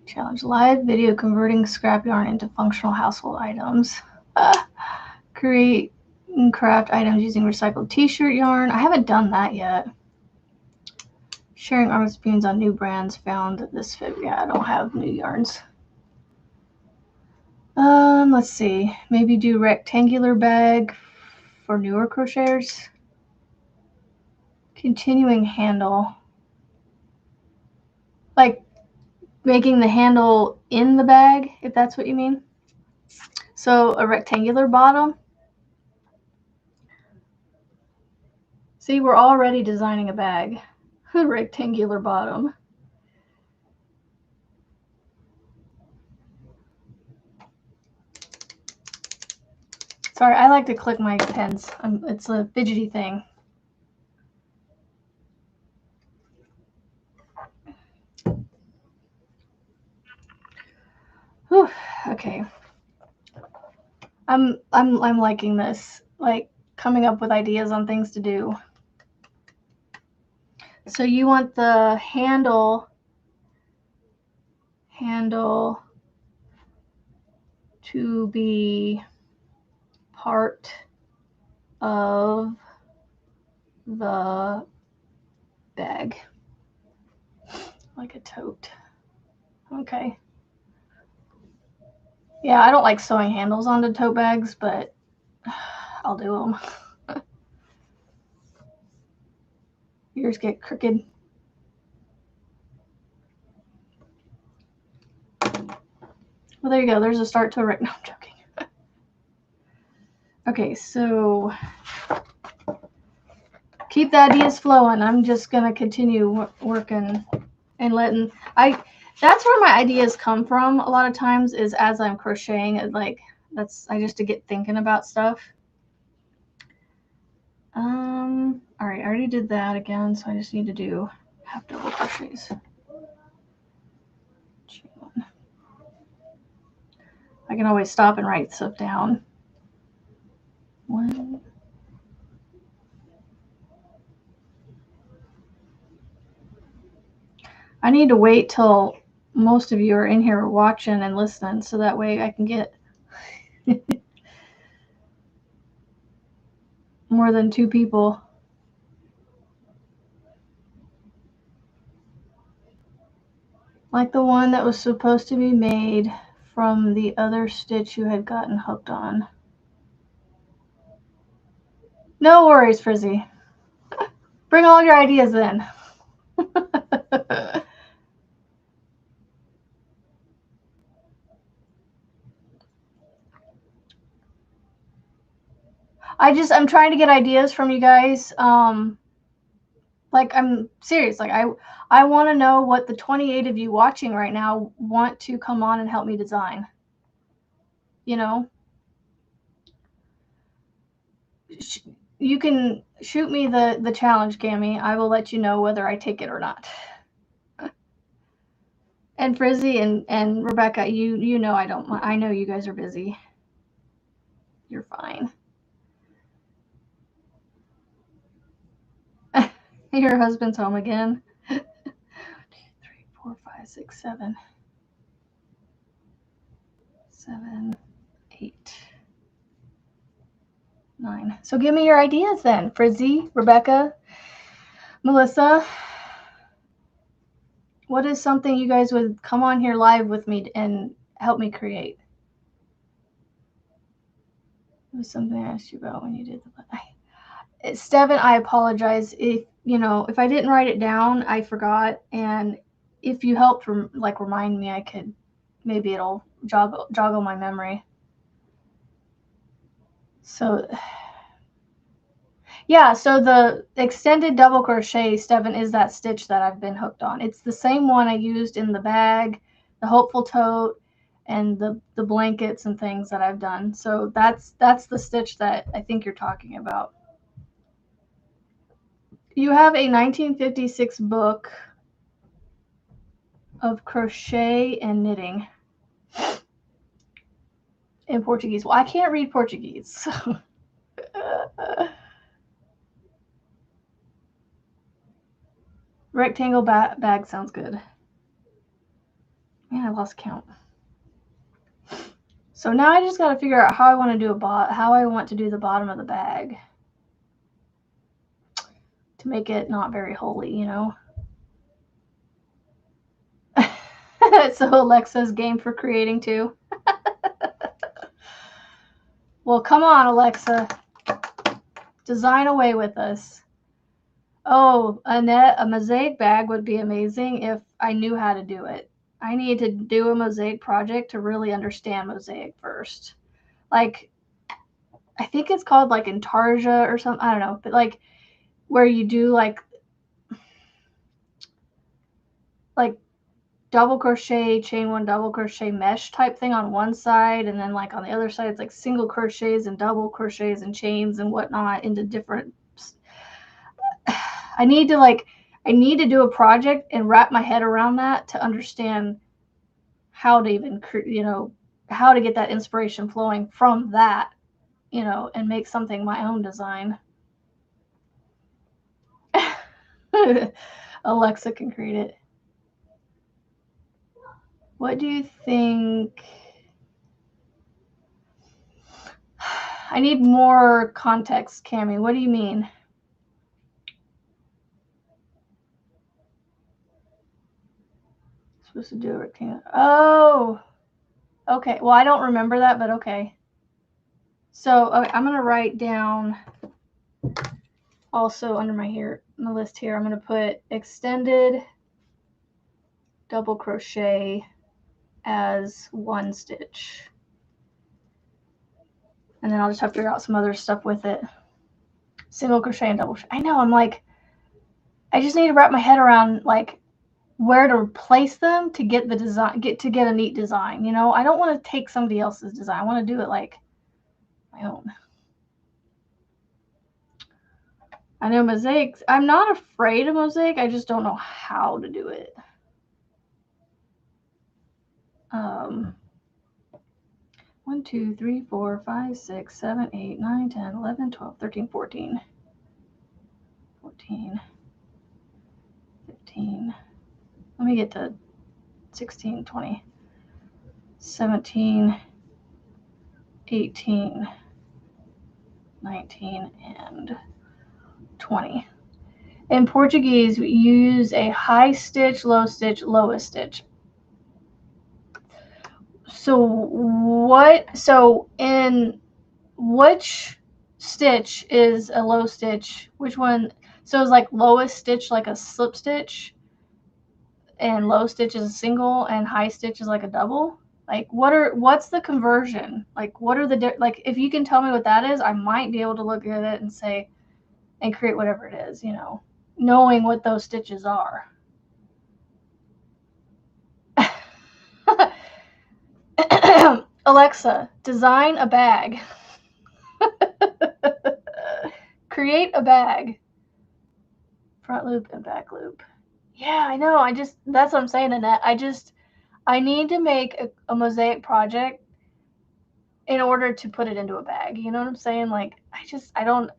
challenge. Live video converting scrap yarn into functional household items. Create and craft items using recycled t-shirt yarn. I haven't done that yet. Sharing arm spoons on new brands found this fit. Yeah, I don't have new yarns. Let's see. Maybe do rectangular bag for newer crocheters. Continuing handle. Like making the handle in the bag, if that's what you mean. So a rectangular bottom. See, we're already designing a bag. A rectangular bottom. Sorry, I like to click my pens. It's a fidgety thing. Whew, okay. I'm liking this. Like coming up with ideas on things to do. So you want the handle to be part of the bag, like a tote. Okay. Yeah, I don't like sewing handles onto tote bags, but I'll do them. Yours get crooked. Well, there you go. There's a start to a right. No, I'm joking. Okay, so keep the ideas flowing. I'm just gonna continue working and letting that's where my ideas come from a lot of times, is as I'm crocheting. Like I just to get thinking about stuff. All right, I already did that again, so I just need to do half double crochets. I can always stop and write stuff down. 1. I need to wait till most of you are in here watching and listening, so that way I can get more than 2 people. Like the one that was supposed to be made from the other stitch you had gotten hooked on. No worries, Frizzy. Bring all your ideas in. I'm trying to get ideas from you guys. Like, I'm serious. Like, I want to know what the 28 of you watching right now want to come on and help me design. You know? You can shoot me the challenge, Cami. I will let you know whether I take it or not. And Frizzy and Rebecca, you know I know you guys are busy. You're fine. Your husband's home again. 1, 2, 3, 4, 5, 6, 7. 7, 8, 9. So give me your ideas then, Frizzy, Rebecca, Melissa. What is something you guys would come on here live with me and help me create? It was something I asked you about when you did the. Steven, I apologize if if I didn't write it down, I forgot, and if you helped remind me, I could maybe it'll joggle my memory. So yeah, so the extended double crochet, Steven, is that stitch that I've been hooked on. It's the same one I used in the bag, the hopeful tote, and the blankets and things that I've done. So that's the stitch that I think you're talking about. You have a 1956 book of crochet and knitting in Portuguese. Well, I can't read Portuguese. So. Rectangle bag sounds good. Man, I lost count. So now I just got to figure out how I want to do the bottom of the bag to make it not very holy, So Alexa's game for creating too. Well, come on, Alexa. Design away with us. Oh, Annette, a mosaic bag would be amazing if I knew how to do it. I need to do a mosaic project to really understand mosaic first. Like, I think it's called like Intarsia or something. I don't know, but like where you do like double crochet, chain one, double crochet mesh type thing on one side, and then like on the other side it's like single crochets and double crochets and chains and whatnot into different. I need to do a project and wrap my head around that to understand how to even how to get that inspiration flowing from that, and make something my own design. Alexa can create it. What do you think? I need more context, Cami. What do you mean? Supposed to do a rectangle. Oh, okay. Well, I don't remember that, but okay. So okay, I'm gonna write down also under my list here. I'm gonna put extended double crochet as one stitch, and then I'll just have to figure out some other stuff with it. Single crochet and double crochet. I know. I'm like, I just need to wrap my head around like where to place them to get the design, get a neat design. I don't want to take somebody else's design. I want to do it like my own. I know mosaics. I'm not afraid of mosaic. I just don't know how to do it. 1, 2, 3, 4, 5, 6, 7, 8, 9, 10, 11, 12, 13, 14. 14, 15. Let me get to 16, 20, 17, 18, 19, and 20. In Portuguese, you use a high stitch, low stitch, lowest stitch. So in which stitch is a low stitch? Which one? So it's like lowest stitch like a slip stitch, and low stitch is a single, and high stitch is like a double? Like what's the conversion? Like what are the like if you can tell me what that is, I might be able to look at it and say and create whatever it is, you know, knowing what those stitches are. Alexa, design a bag. Create a bag. Front loop and back loop. Yeah, I know. That's what I'm saying, Annette. I need to make a mosaic project in order to put it into a bag. You know what I'm saying? Like, I don't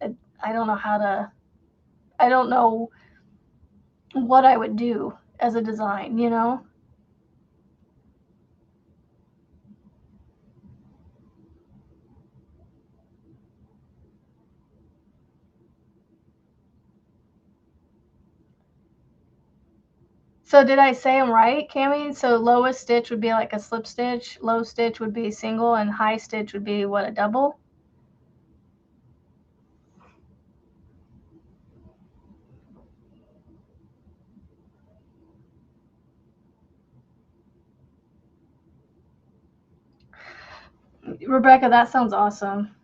know how to, I don't know what I would do as a design, you know? So did I say I'm right, Cami? So lowest stitch would be like a slip stitch, low stitch would be single, and high stitch would be what, a double? Rebecca, that sounds awesome.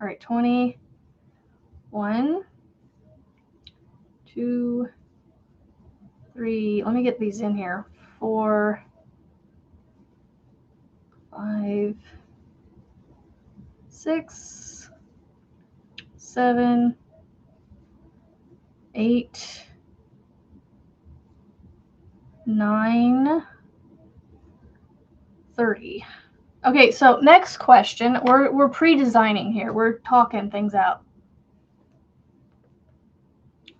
All right, 20, 1, 2, 3. Let me get these in here. 4, 5, 6, 7, 8, 9, 30. Okay, so next question. We're pre-designing here. We're talking things out.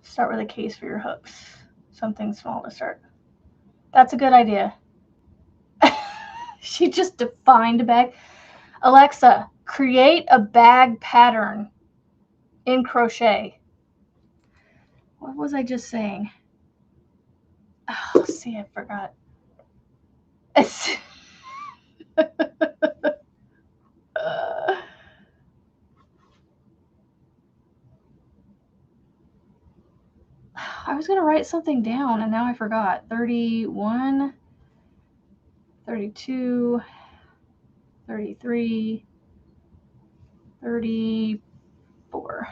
Start with a case for your hooks. Something small to start. That's a good idea. She just defined a bag. Alexa, create a bag pattern in crochet. What was I just saying? Oh, see, I forgot. I was going to write something down and now I forgot. 31, 32, 33, 34.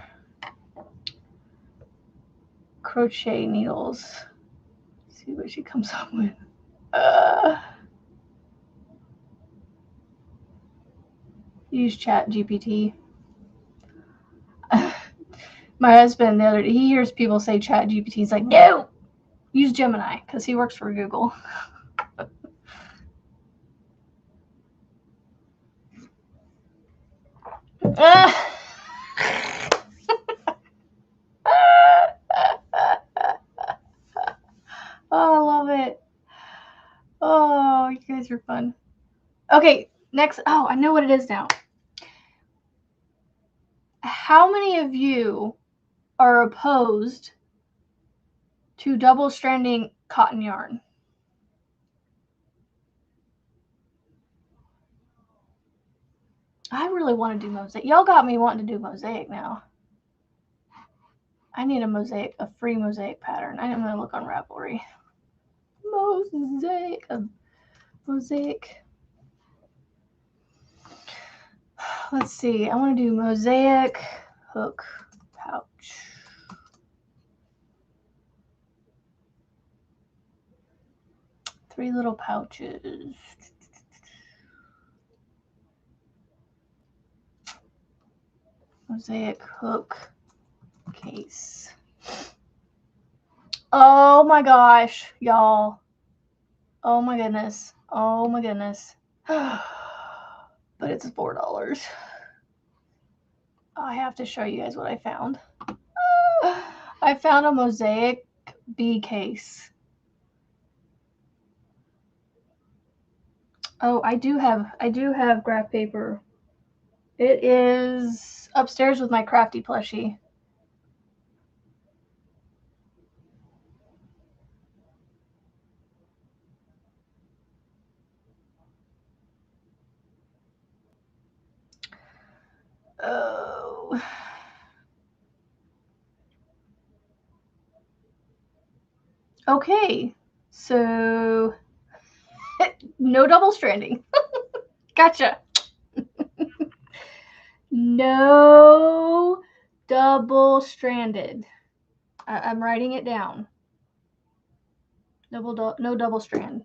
Crochet needles. Let's see what she comes up with. Use Chat GPT. My husband the other day, he hears people say Chat GPT. He's like, no, use Gemini because he works for Google. Oh, I love it. Oh, you guys are fun. Okay, next. Oh, I know what it is now. How many of you are opposed to double stranding cotton yarn? I really want to do mosaic. Y'all got me wanting to do mosaic now. I need a free mosaic pattern. I'm going to look on Ravelry. Mosaic. Let's see. I want to do mosaic hook pouch. Three little pouches. Mosaic hook case. Oh my gosh, y'all. Oh my goodness. Oh my goodness. But it's $4. I have to show you guys what I found. I found a mosaic bee case. Oh, I do have graph paper. It is upstairs with my crafty plushie. Oh. Okay, so no double stranding. Gotcha. No double stranded. I'm writing it down. No double strand.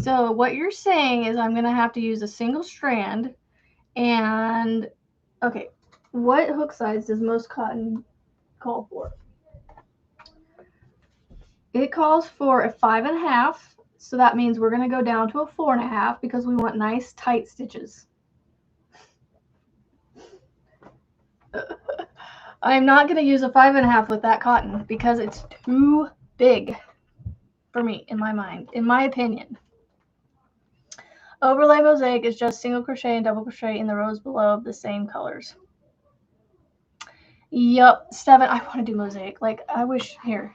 So what you're saying is I'm going to have to use a single strand. And okay, what hook size does most cotton call for? It calls for a 5.5, so that means we're going to go down to a 4.5 because we want nice tight stitches. I'm not going to use a 5.5 with that cotton because it's too big for me, in my mind, in my opinion. Overlay mosaic is just single crochet and double crochet in the rows below of the same colors. Yup, Steven, I want to do mosaic. Like, I wish, here,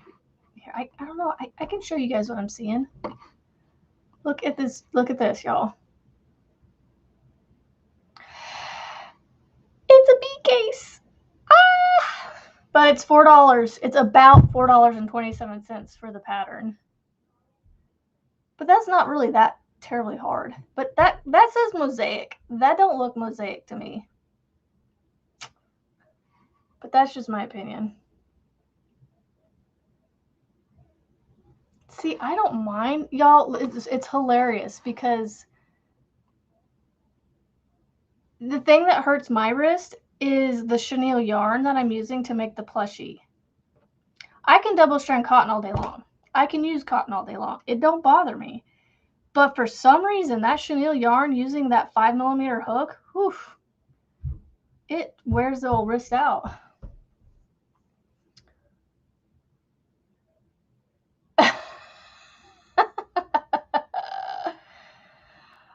I don't know, I can show you guys what I'm seeing. Look at this, y'all. It's a bee case. Ah! But it's $4. It's about $4.27 for the pattern. But that's not really that terribly hard. But that says mosaic. That don't look mosaic to me. But that's just my opinion. See, I don't mind, y'all. It's hilarious because the thing that hurts my wrist is the chenille yarn that I'm using to make the plushie. I can double strand cotton all day long. I can use cotton all day long. It don't bother me. But for some reason, that chenille yarn using that 5mm hook, whew, it wears the old wrist out.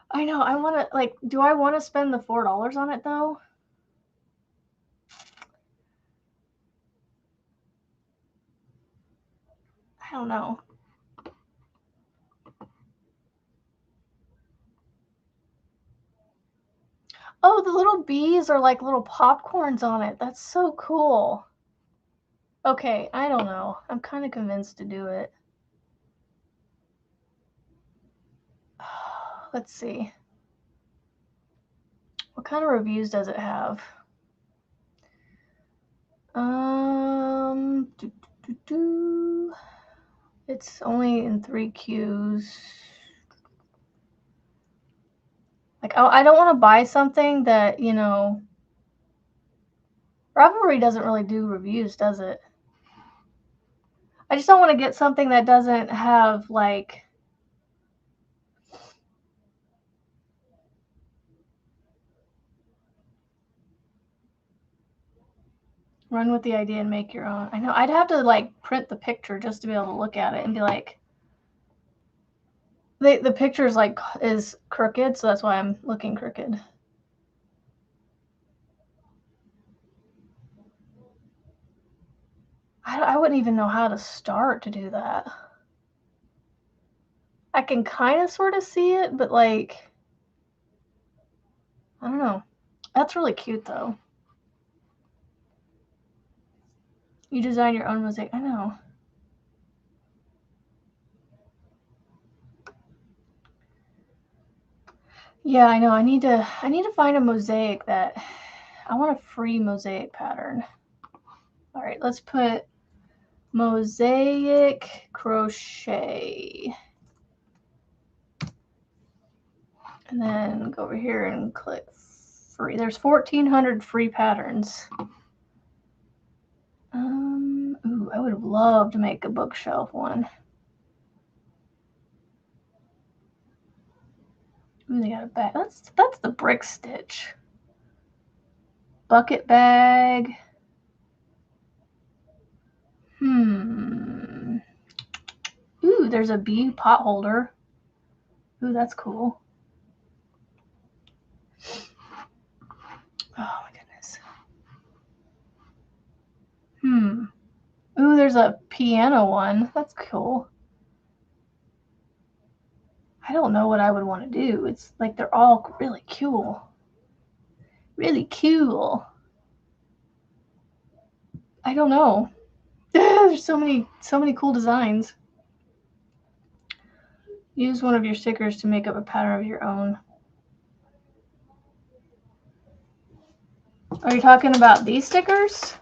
I know. I want to, like, do I want to spend the $4 on it, though? I don't know. Oh, the little bees are like little popcorns on it. That's so cool. Okay, I don't know. I'm kind of convinced to do it. Let's see. What kind of reviews does it have? It's only in 3 Qs. Like, I don't want to buy something that, you know, Ravelry doesn't really do reviews, does it? I just don't want to get something that doesn't have, like, run with the idea and make your own. I know. I'd have to, like, print the picture just to be able to look at it and be like, the picture is crooked, so that's why I'm looking crooked. I wouldn't even know how to start to do that. I can kind of sort of see it, but like, I don't know. That's really cute though. You design your own mosaic. I know. Yeah, I know. I need to find a mosaic that I want a free mosaic pattern. All right, let's put mosaic crochet. And then go over here and click free. There's 1,400 free patterns. Ooh, I would have loved to make a bookshelf one. Ooh, they got a bag. That's the brick stitch. Bucket bag. Ooh, there's a bee pot holder. Ooh, that's cool. Ooh, there's a piano one. That's cool. I don't know what I would want to do. It's like they're all really cool. Really cool. I don't know. There's so many cool designs. Use one of your stickers to make up a pattern of your own. Are you talking about these stickers?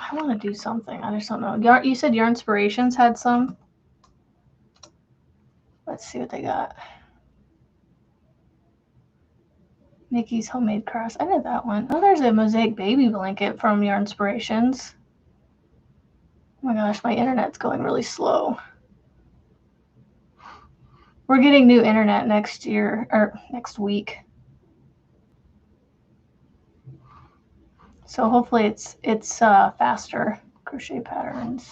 I want to do something. I just don't know. You said Your Inspirations had some? Let's see what they got. Nikki's Homemade Crafts. I did that one. Oh, there's a mosaic baby blanket from Your Inspirations. Oh my gosh, my internet's going really slow. We're getting new internet next year, or next week. So hopefully it's faster. Crochet patterns.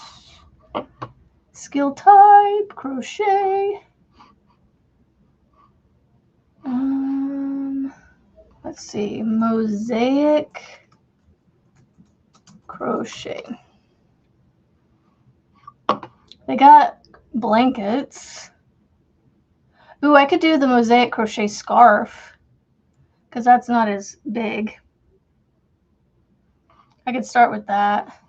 Skill type, crochet. Let's see, mosaic crochet. They got blankets. Ooh, I could do the mosaic crochet scarf because that's not as big. I could start with that.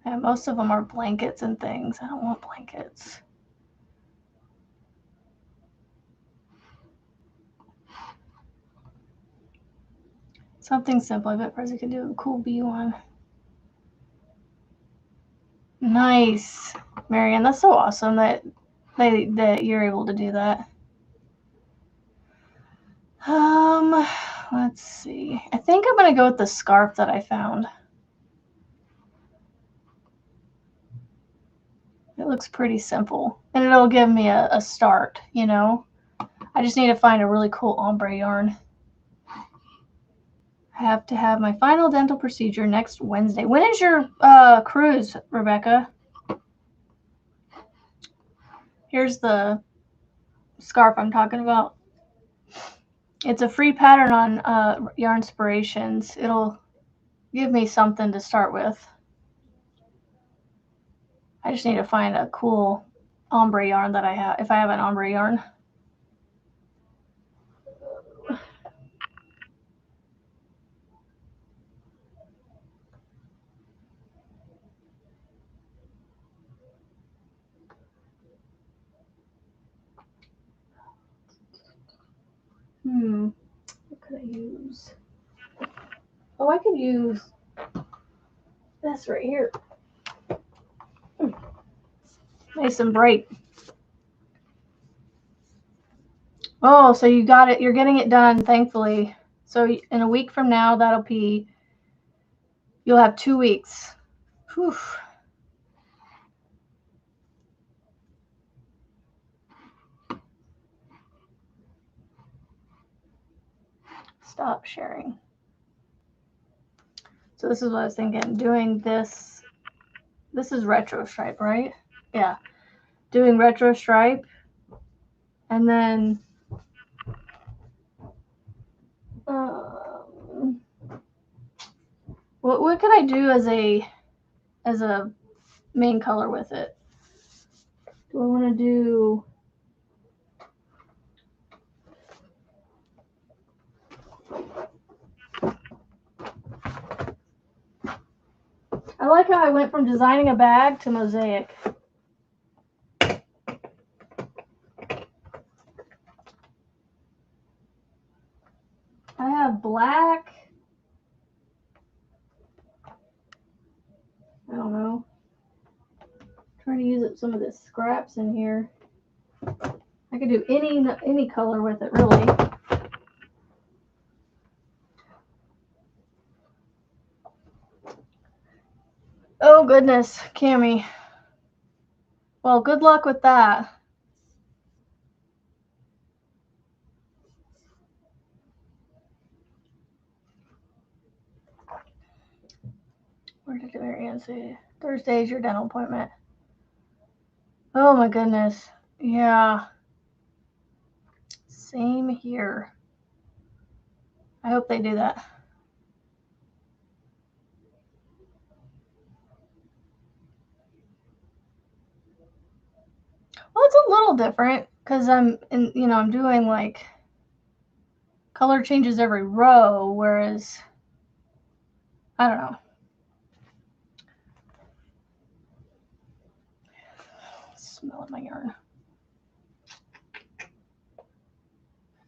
And most of them are blankets and things. I don't want blankets. Something simple. I bet Prezi could do a cool bee one. Nice, Marianne. That's so awesome that you're able to do that. Let's see. I think I'm gonna go with the scarf that I found. It looks pretty simple, and it'll give me a start. You know, I just need to find a really cool ombre yarn. I have to have my final dental procedure next Wednesday. When is your cruise, Rebecca? Here's the scarf I'm talking about. It's a free pattern on Yarn Inspirations. It'll give me something to start with. I just need to find a cool ombre yarn that I have, if I have an ombre yarn. What could I use? Oh, I could use this right here. Nice and bright. Oh, so you got it. You're getting it done, thankfully. So in a week from now, that'll be, you'll have 2 weeks. Whew. Stop sharing. So this is what I was thinking. Doing this. This is retro stripe, right? Yeah. Doing retro stripe. And then what could I do as a main color with it? Do I want to do I like how I went from designing a bag to mosaic. I have black. I don't know. I'm trying to use up some of the scraps in here. I could do any color with it, really. Oh goodness, Cami. Well, good luck with that. Where did Marianne say? Thursday is your dental appointment. Oh my goodness. Yeah. Same here. I hope they do that. Well, it's a little different because I'm doing like color changes every row, whereas I don't know. Smelling my yarn.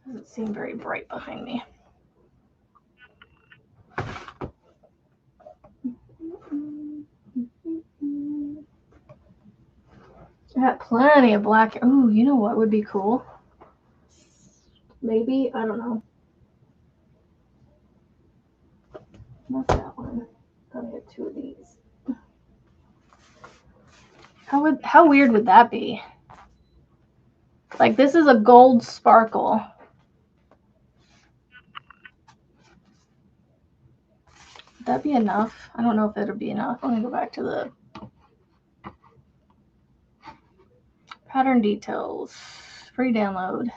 Doesn't seem very bright behind me. I got plenty of black. Ooh, you know what would be cool? Maybe, I don't know. Not that one. Gotta get 2 of these. How weird would that be? Like, this is a gold sparkle. Would that be enough? I don't know if it'll be enough. Let me go back to the pattern details. Free download.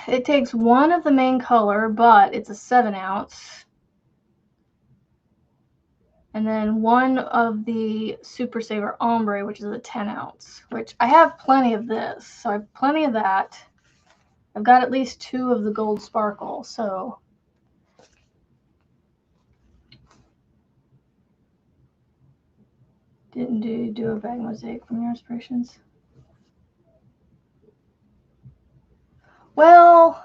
It takes one of the main color, but it's a 7-ounce. And then one of the Super Saver Ombre, which is a 10-ounce, which I have plenty of this. So I have plenty of that. I've got at least 2 of the gold sparkle, so. Didn't do a bag mosaic from your inspirations? Well,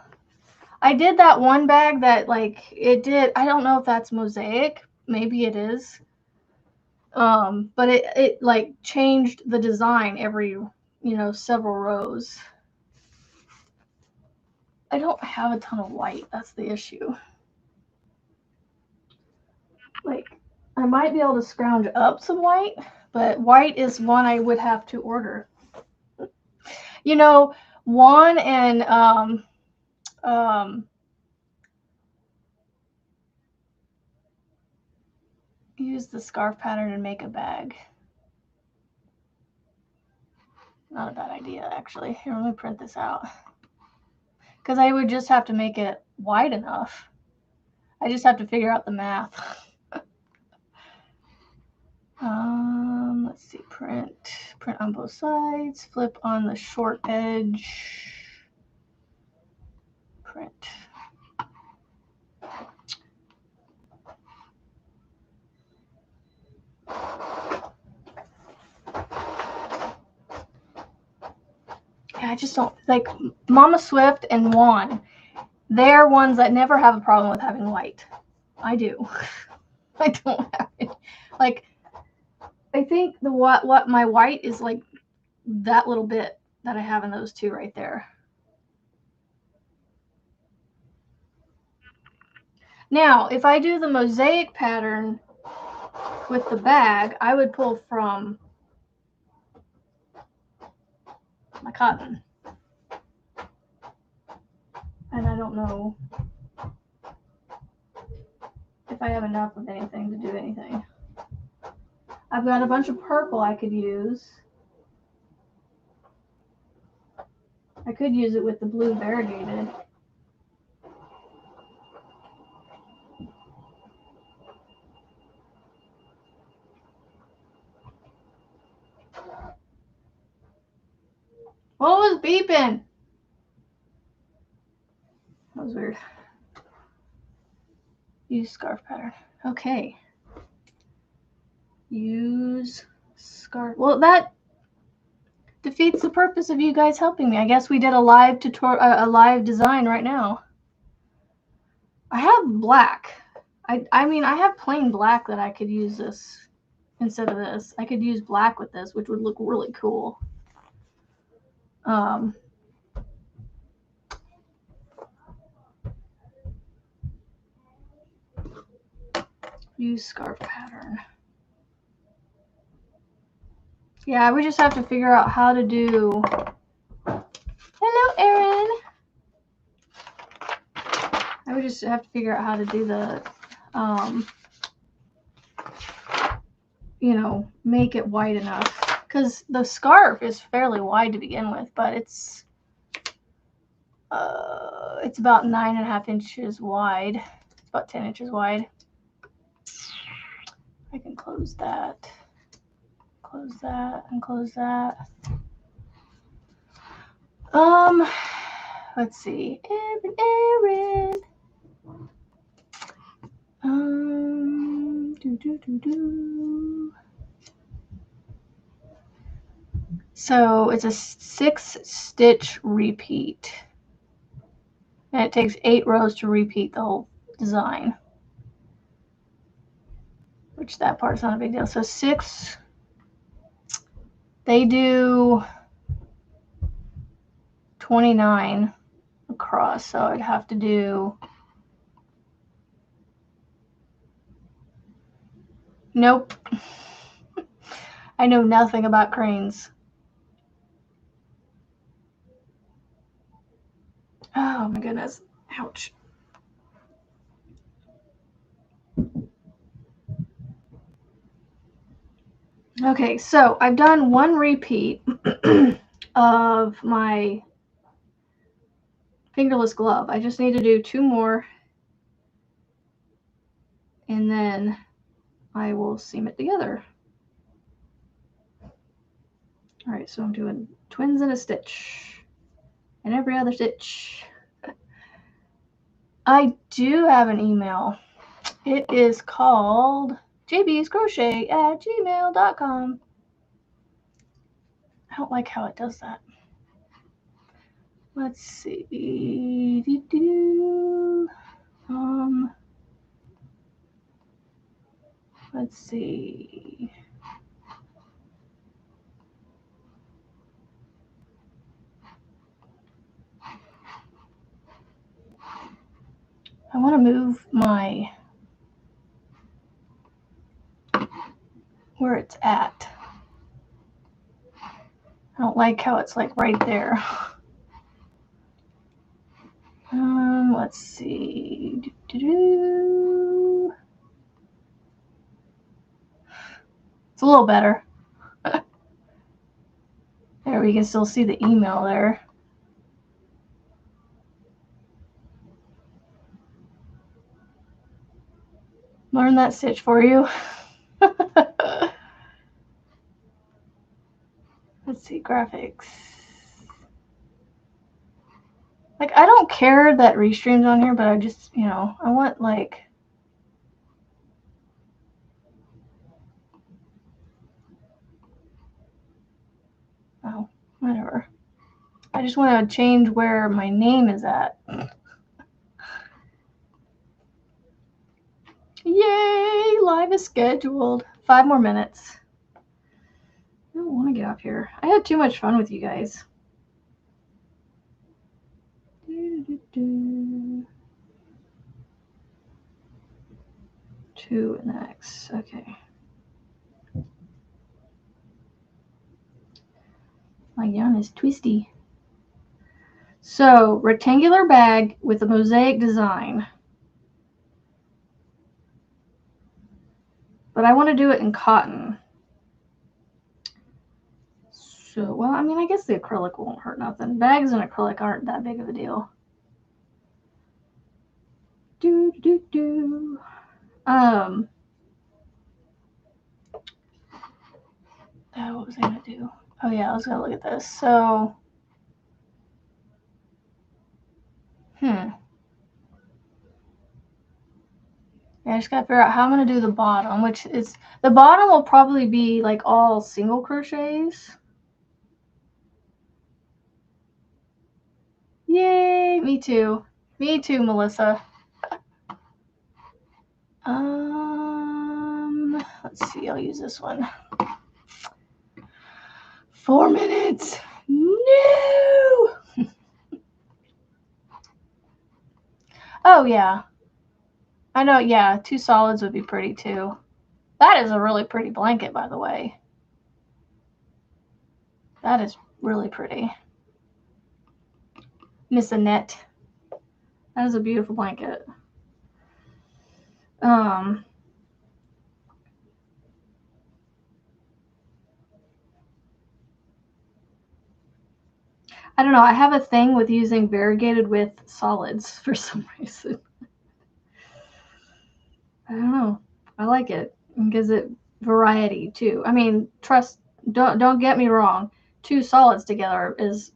I did that one bag that, like, it did. I don't know if that's mosaic. Maybe it is. But it like changed the design every, several rows. I don't have a ton of white. That's the issue. Like, I might be able to scrounge up some white, but white is one I would have to order. Juan and use the scarf pattern and make a bag. Not a bad idea, actually. Here, let me print this out. Because I would just have to make it wide enough. I just have to figure out the math. Let's see, print on both sides, flip on the short edge, print. Yeah, I just don't, like, Mama Swift and Juan, they're ones that never have a problem with having white. I do. I don't have it. Like, I think what my white is like that little bit that I have in those 2 right there. Now, if I do the mosaic pattern with the bag, I would pull from my cotton. And I don't know if I have enough of anything to do anything. I've got a bunch of purple I could use. I could use it with the blue variegated. What was beeping? That was weird. Use scarf pattern. Okay. Use scarf. Well, that defeats the purpose of you guys helping me. I guess we did a live tutorial, a live design right now. I have black. I mean, I have plain black that I could use this instead of this. I could use black with this, which would look really cool. Use scarf pattern. Yeah, we just have to figure out how to do. Hello, Erin. I would just have to figure out how to do the you know, make it wide enough, because the scarf is fairly wide to begin with, but it's about 9.5 inches wide. It's about 10 inches wide. I can close that, and close that. Let's see. Aaron. So it's a 6-stitch repeat. And it takes 8 rows to repeat the whole design. Which that part's not a big deal. So 6, they do 29 across. So I'd have to do, nope. I know nothing about cranes. Oh my goodness. Ouch. Okay, so I've done 1 repeat of my fingerless glove. I just need to do 2 more, and then I will seam it together. All right, so I'm doing twins in a stitch and every other stitch. I do have an email. It is called jbscrochet@gmail.com. I don't like how it does that. Let's see. Let's see. I want to move my where it's at. I don't like how it's like right there. Let's see. It's a little better. There, we can still see the email there. Learn that stitch for you. Let's see, graphics. Like, I don't care that Restream's on here, but I just, you know, I want like, oh, whatever. I just want to change where my name is at. Yay! Live is scheduled. 5 more minutes. I don't want to get off here. I had too much fun with you guys. 2 in the X. Okay. My yarn is twisty. So, rectangular bag with a mosaic design. But I want to do it in cotton. So, well, I mean, I guess the acrylic won't hurt nothing. Bags and acrylic aren't that big of a deal. What was I going to do? Oh, yeah, I was going to look at this. So, yeah, I just got to figure out how I'm going to do the bottom, which is, the bottom will probably be like all single crochets. Yay, me too. Me too, Melissa. Let's see, I'll use this one. 4 minutes. No. Oh, yeah. I know, yeah, 2 solids would be pretty too. That is a really pretty blanket, by the way. That is really pretty. Miss Annette. That is a beautiful blanket. I don't know. I have a thing with using variegated with solids for some reason. I don't know. I like it. It gives it variety too. I mean, don't get me wrong. 2 solids together is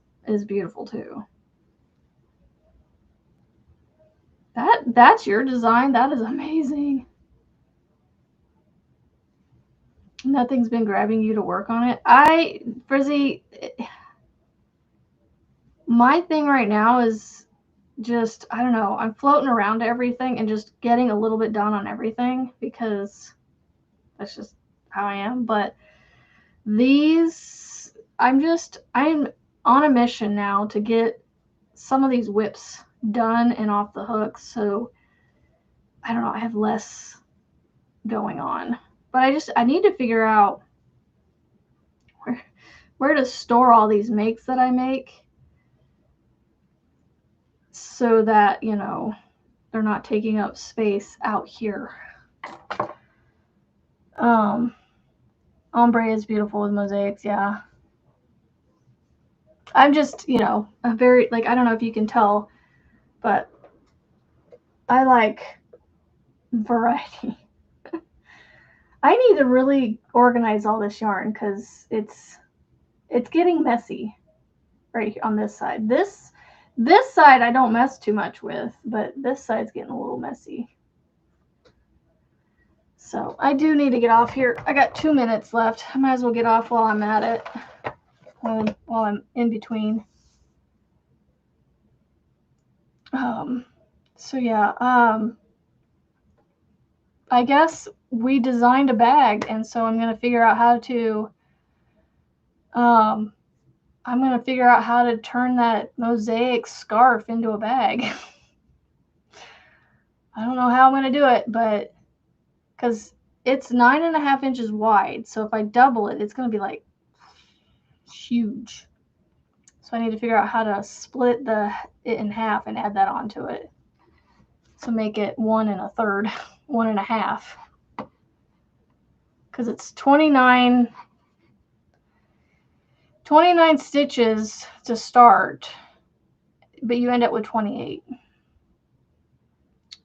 beautiful too. That's your design. That is amazing. Nothing's been grabbing you to work on it. Frizzy, my thing right now is just, I don't know, I'm floating around to everything and just getting a little bit done on everything because that's just how I am. But these, I'm on a mission now to get some of these whips done and off the hook. So I don't know, I have less going on. But I need to figure out where to store all these makes that I make so that, you know, they're not taking up space out here. Ombre is beautiful with mosaics, yeah. I'm just, you know, a very, like, I don't know if you can tell, but I like variety. I need to really organize all this yarn because it's getting messy right here on this side. This side I don't mess too much with, but this side's getting a little messy. So I do need to get off here. I got 2 minutes left. I might as well get off while I'm at it, while I'm in between. So yeah, I guess we designed a bag, and so I'm gonna figure out how to turn that mosaic scarf into a bag. I don't know how I'm gonna do it, but because it's 9.5 inches wide, so if I double it, it's gonna be like huge. So I need to figure out how to split it in half and add that onto it. So make it 1 1/3, 1 1/2. Because it's 29 stitches to start, but you end up with 28.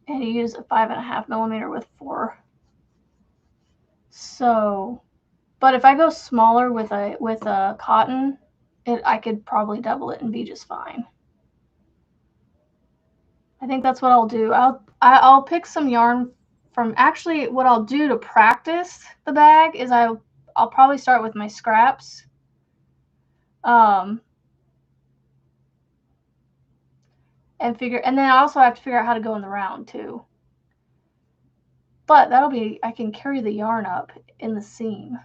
And you use a 5.5 millimeter with 4. So, but if I go smaller with a cotton, I could probably double it and be just fine. I think that's what I'll do. I'll pick some yarn from, actually what I'll do to practice the bag is I'll probably start with my scraps. And then I also have to figure out how to go in the round too. But I can carry the yarn up in the seam.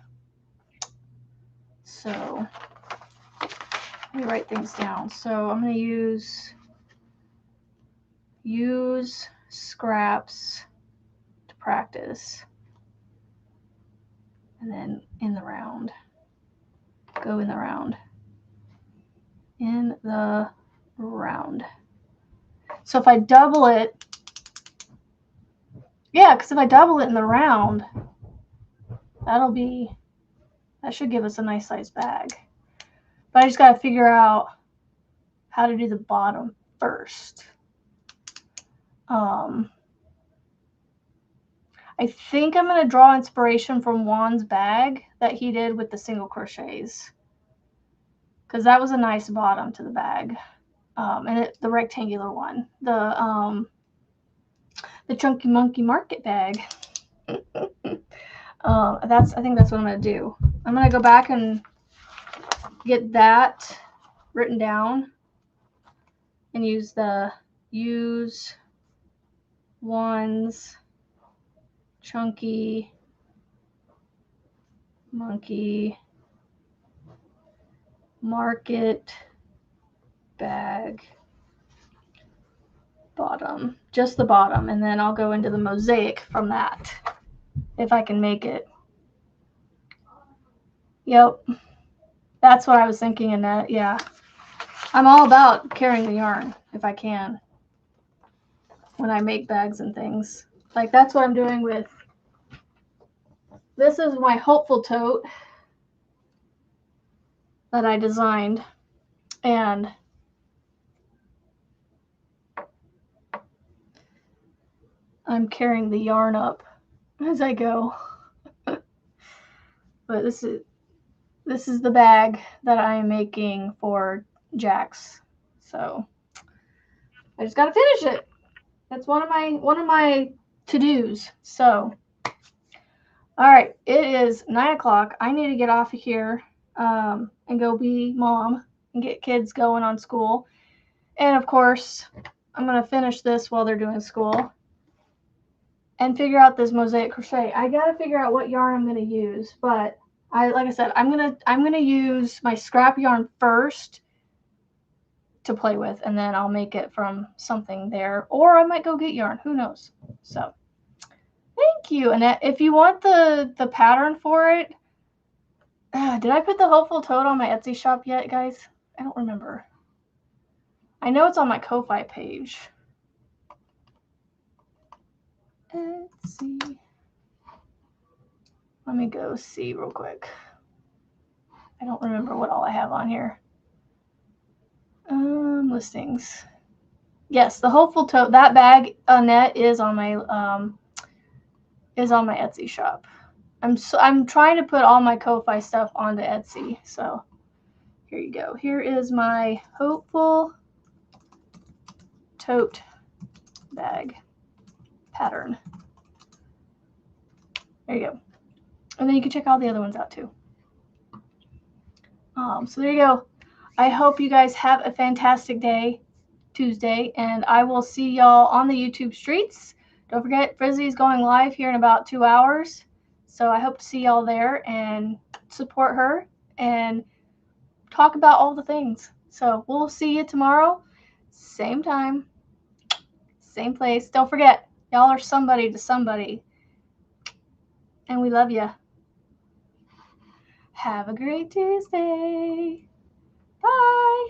So let me write things down. So I'm going to use scraps to practice. And then in the round. Go in the round. In the round. So if I double it, yeah, because if I double it in the round, that should give us a nice size bag. But I just got to figure out how to do the bottom first. I think I'm going to draw inspiration from Juan's bag that he did with the single crochets, because that was a nice bottom to the bag. And the rectangular one, the Chunky Monkey Market bag. I think that's what I'm going to do. I'm going to go back and get that written down and use Juan's Chunky Monkey Market bag bottom, just the bottom, and then I'll go into the mosaic from that if I can make it. Yep, that's what I was thinking, Annette. Yeah, I'm all about carrying the yarn if I can when I make bags and things. Like, that's what I'm doing with this. Is my hopeful tote that I designed, and I'm carrying the yarn up as I go. But this is the bag that I am making for Jax. So I just gotta finish it. That's one of my to-dos. So all right, it is 9 o'clock. I need to get off of here and go be mom and get kids going on school. And of course, I'm gonna finish this while they're doing school and figure out this mosaic crochet. I gotta figure out what yarn I'm gonna use, but like I said, I'm gonna use my scrap yarn first to play with, and then I'll make it from something there, or I might go get yarn. Who knows? So, thank you, Annette. If you want the pattern for it, did I put the Hopeful Toad on my Etsy shop yet, guys? I don't remember. I know it's on my Ko-Fi page. Etsy. Let me go see real quick. I don't remember what all I have on here. Listings. Yes, the Hopeful Toad. That bag, Annette, is on my Etsy shop. I'm trying to put all my Ko-Fi stuff onto Etsy. So here you go. Here is my Hopeful Tote bag pattern. There you go. And then you can check all the other ones out too. So there you go. I hope you guys have a fantastic day, Tuesday, and I will see y'all on the YouTube streets. Don't forget, Frizzy's going live here in about 2 hours. So I hope to see y'all there and support her and talk about all the things. So we'll see you tomorrow, same time, same place. Don't forget, y'all are somebody to somebody, and we love you. Have a great Tuesday. Bye.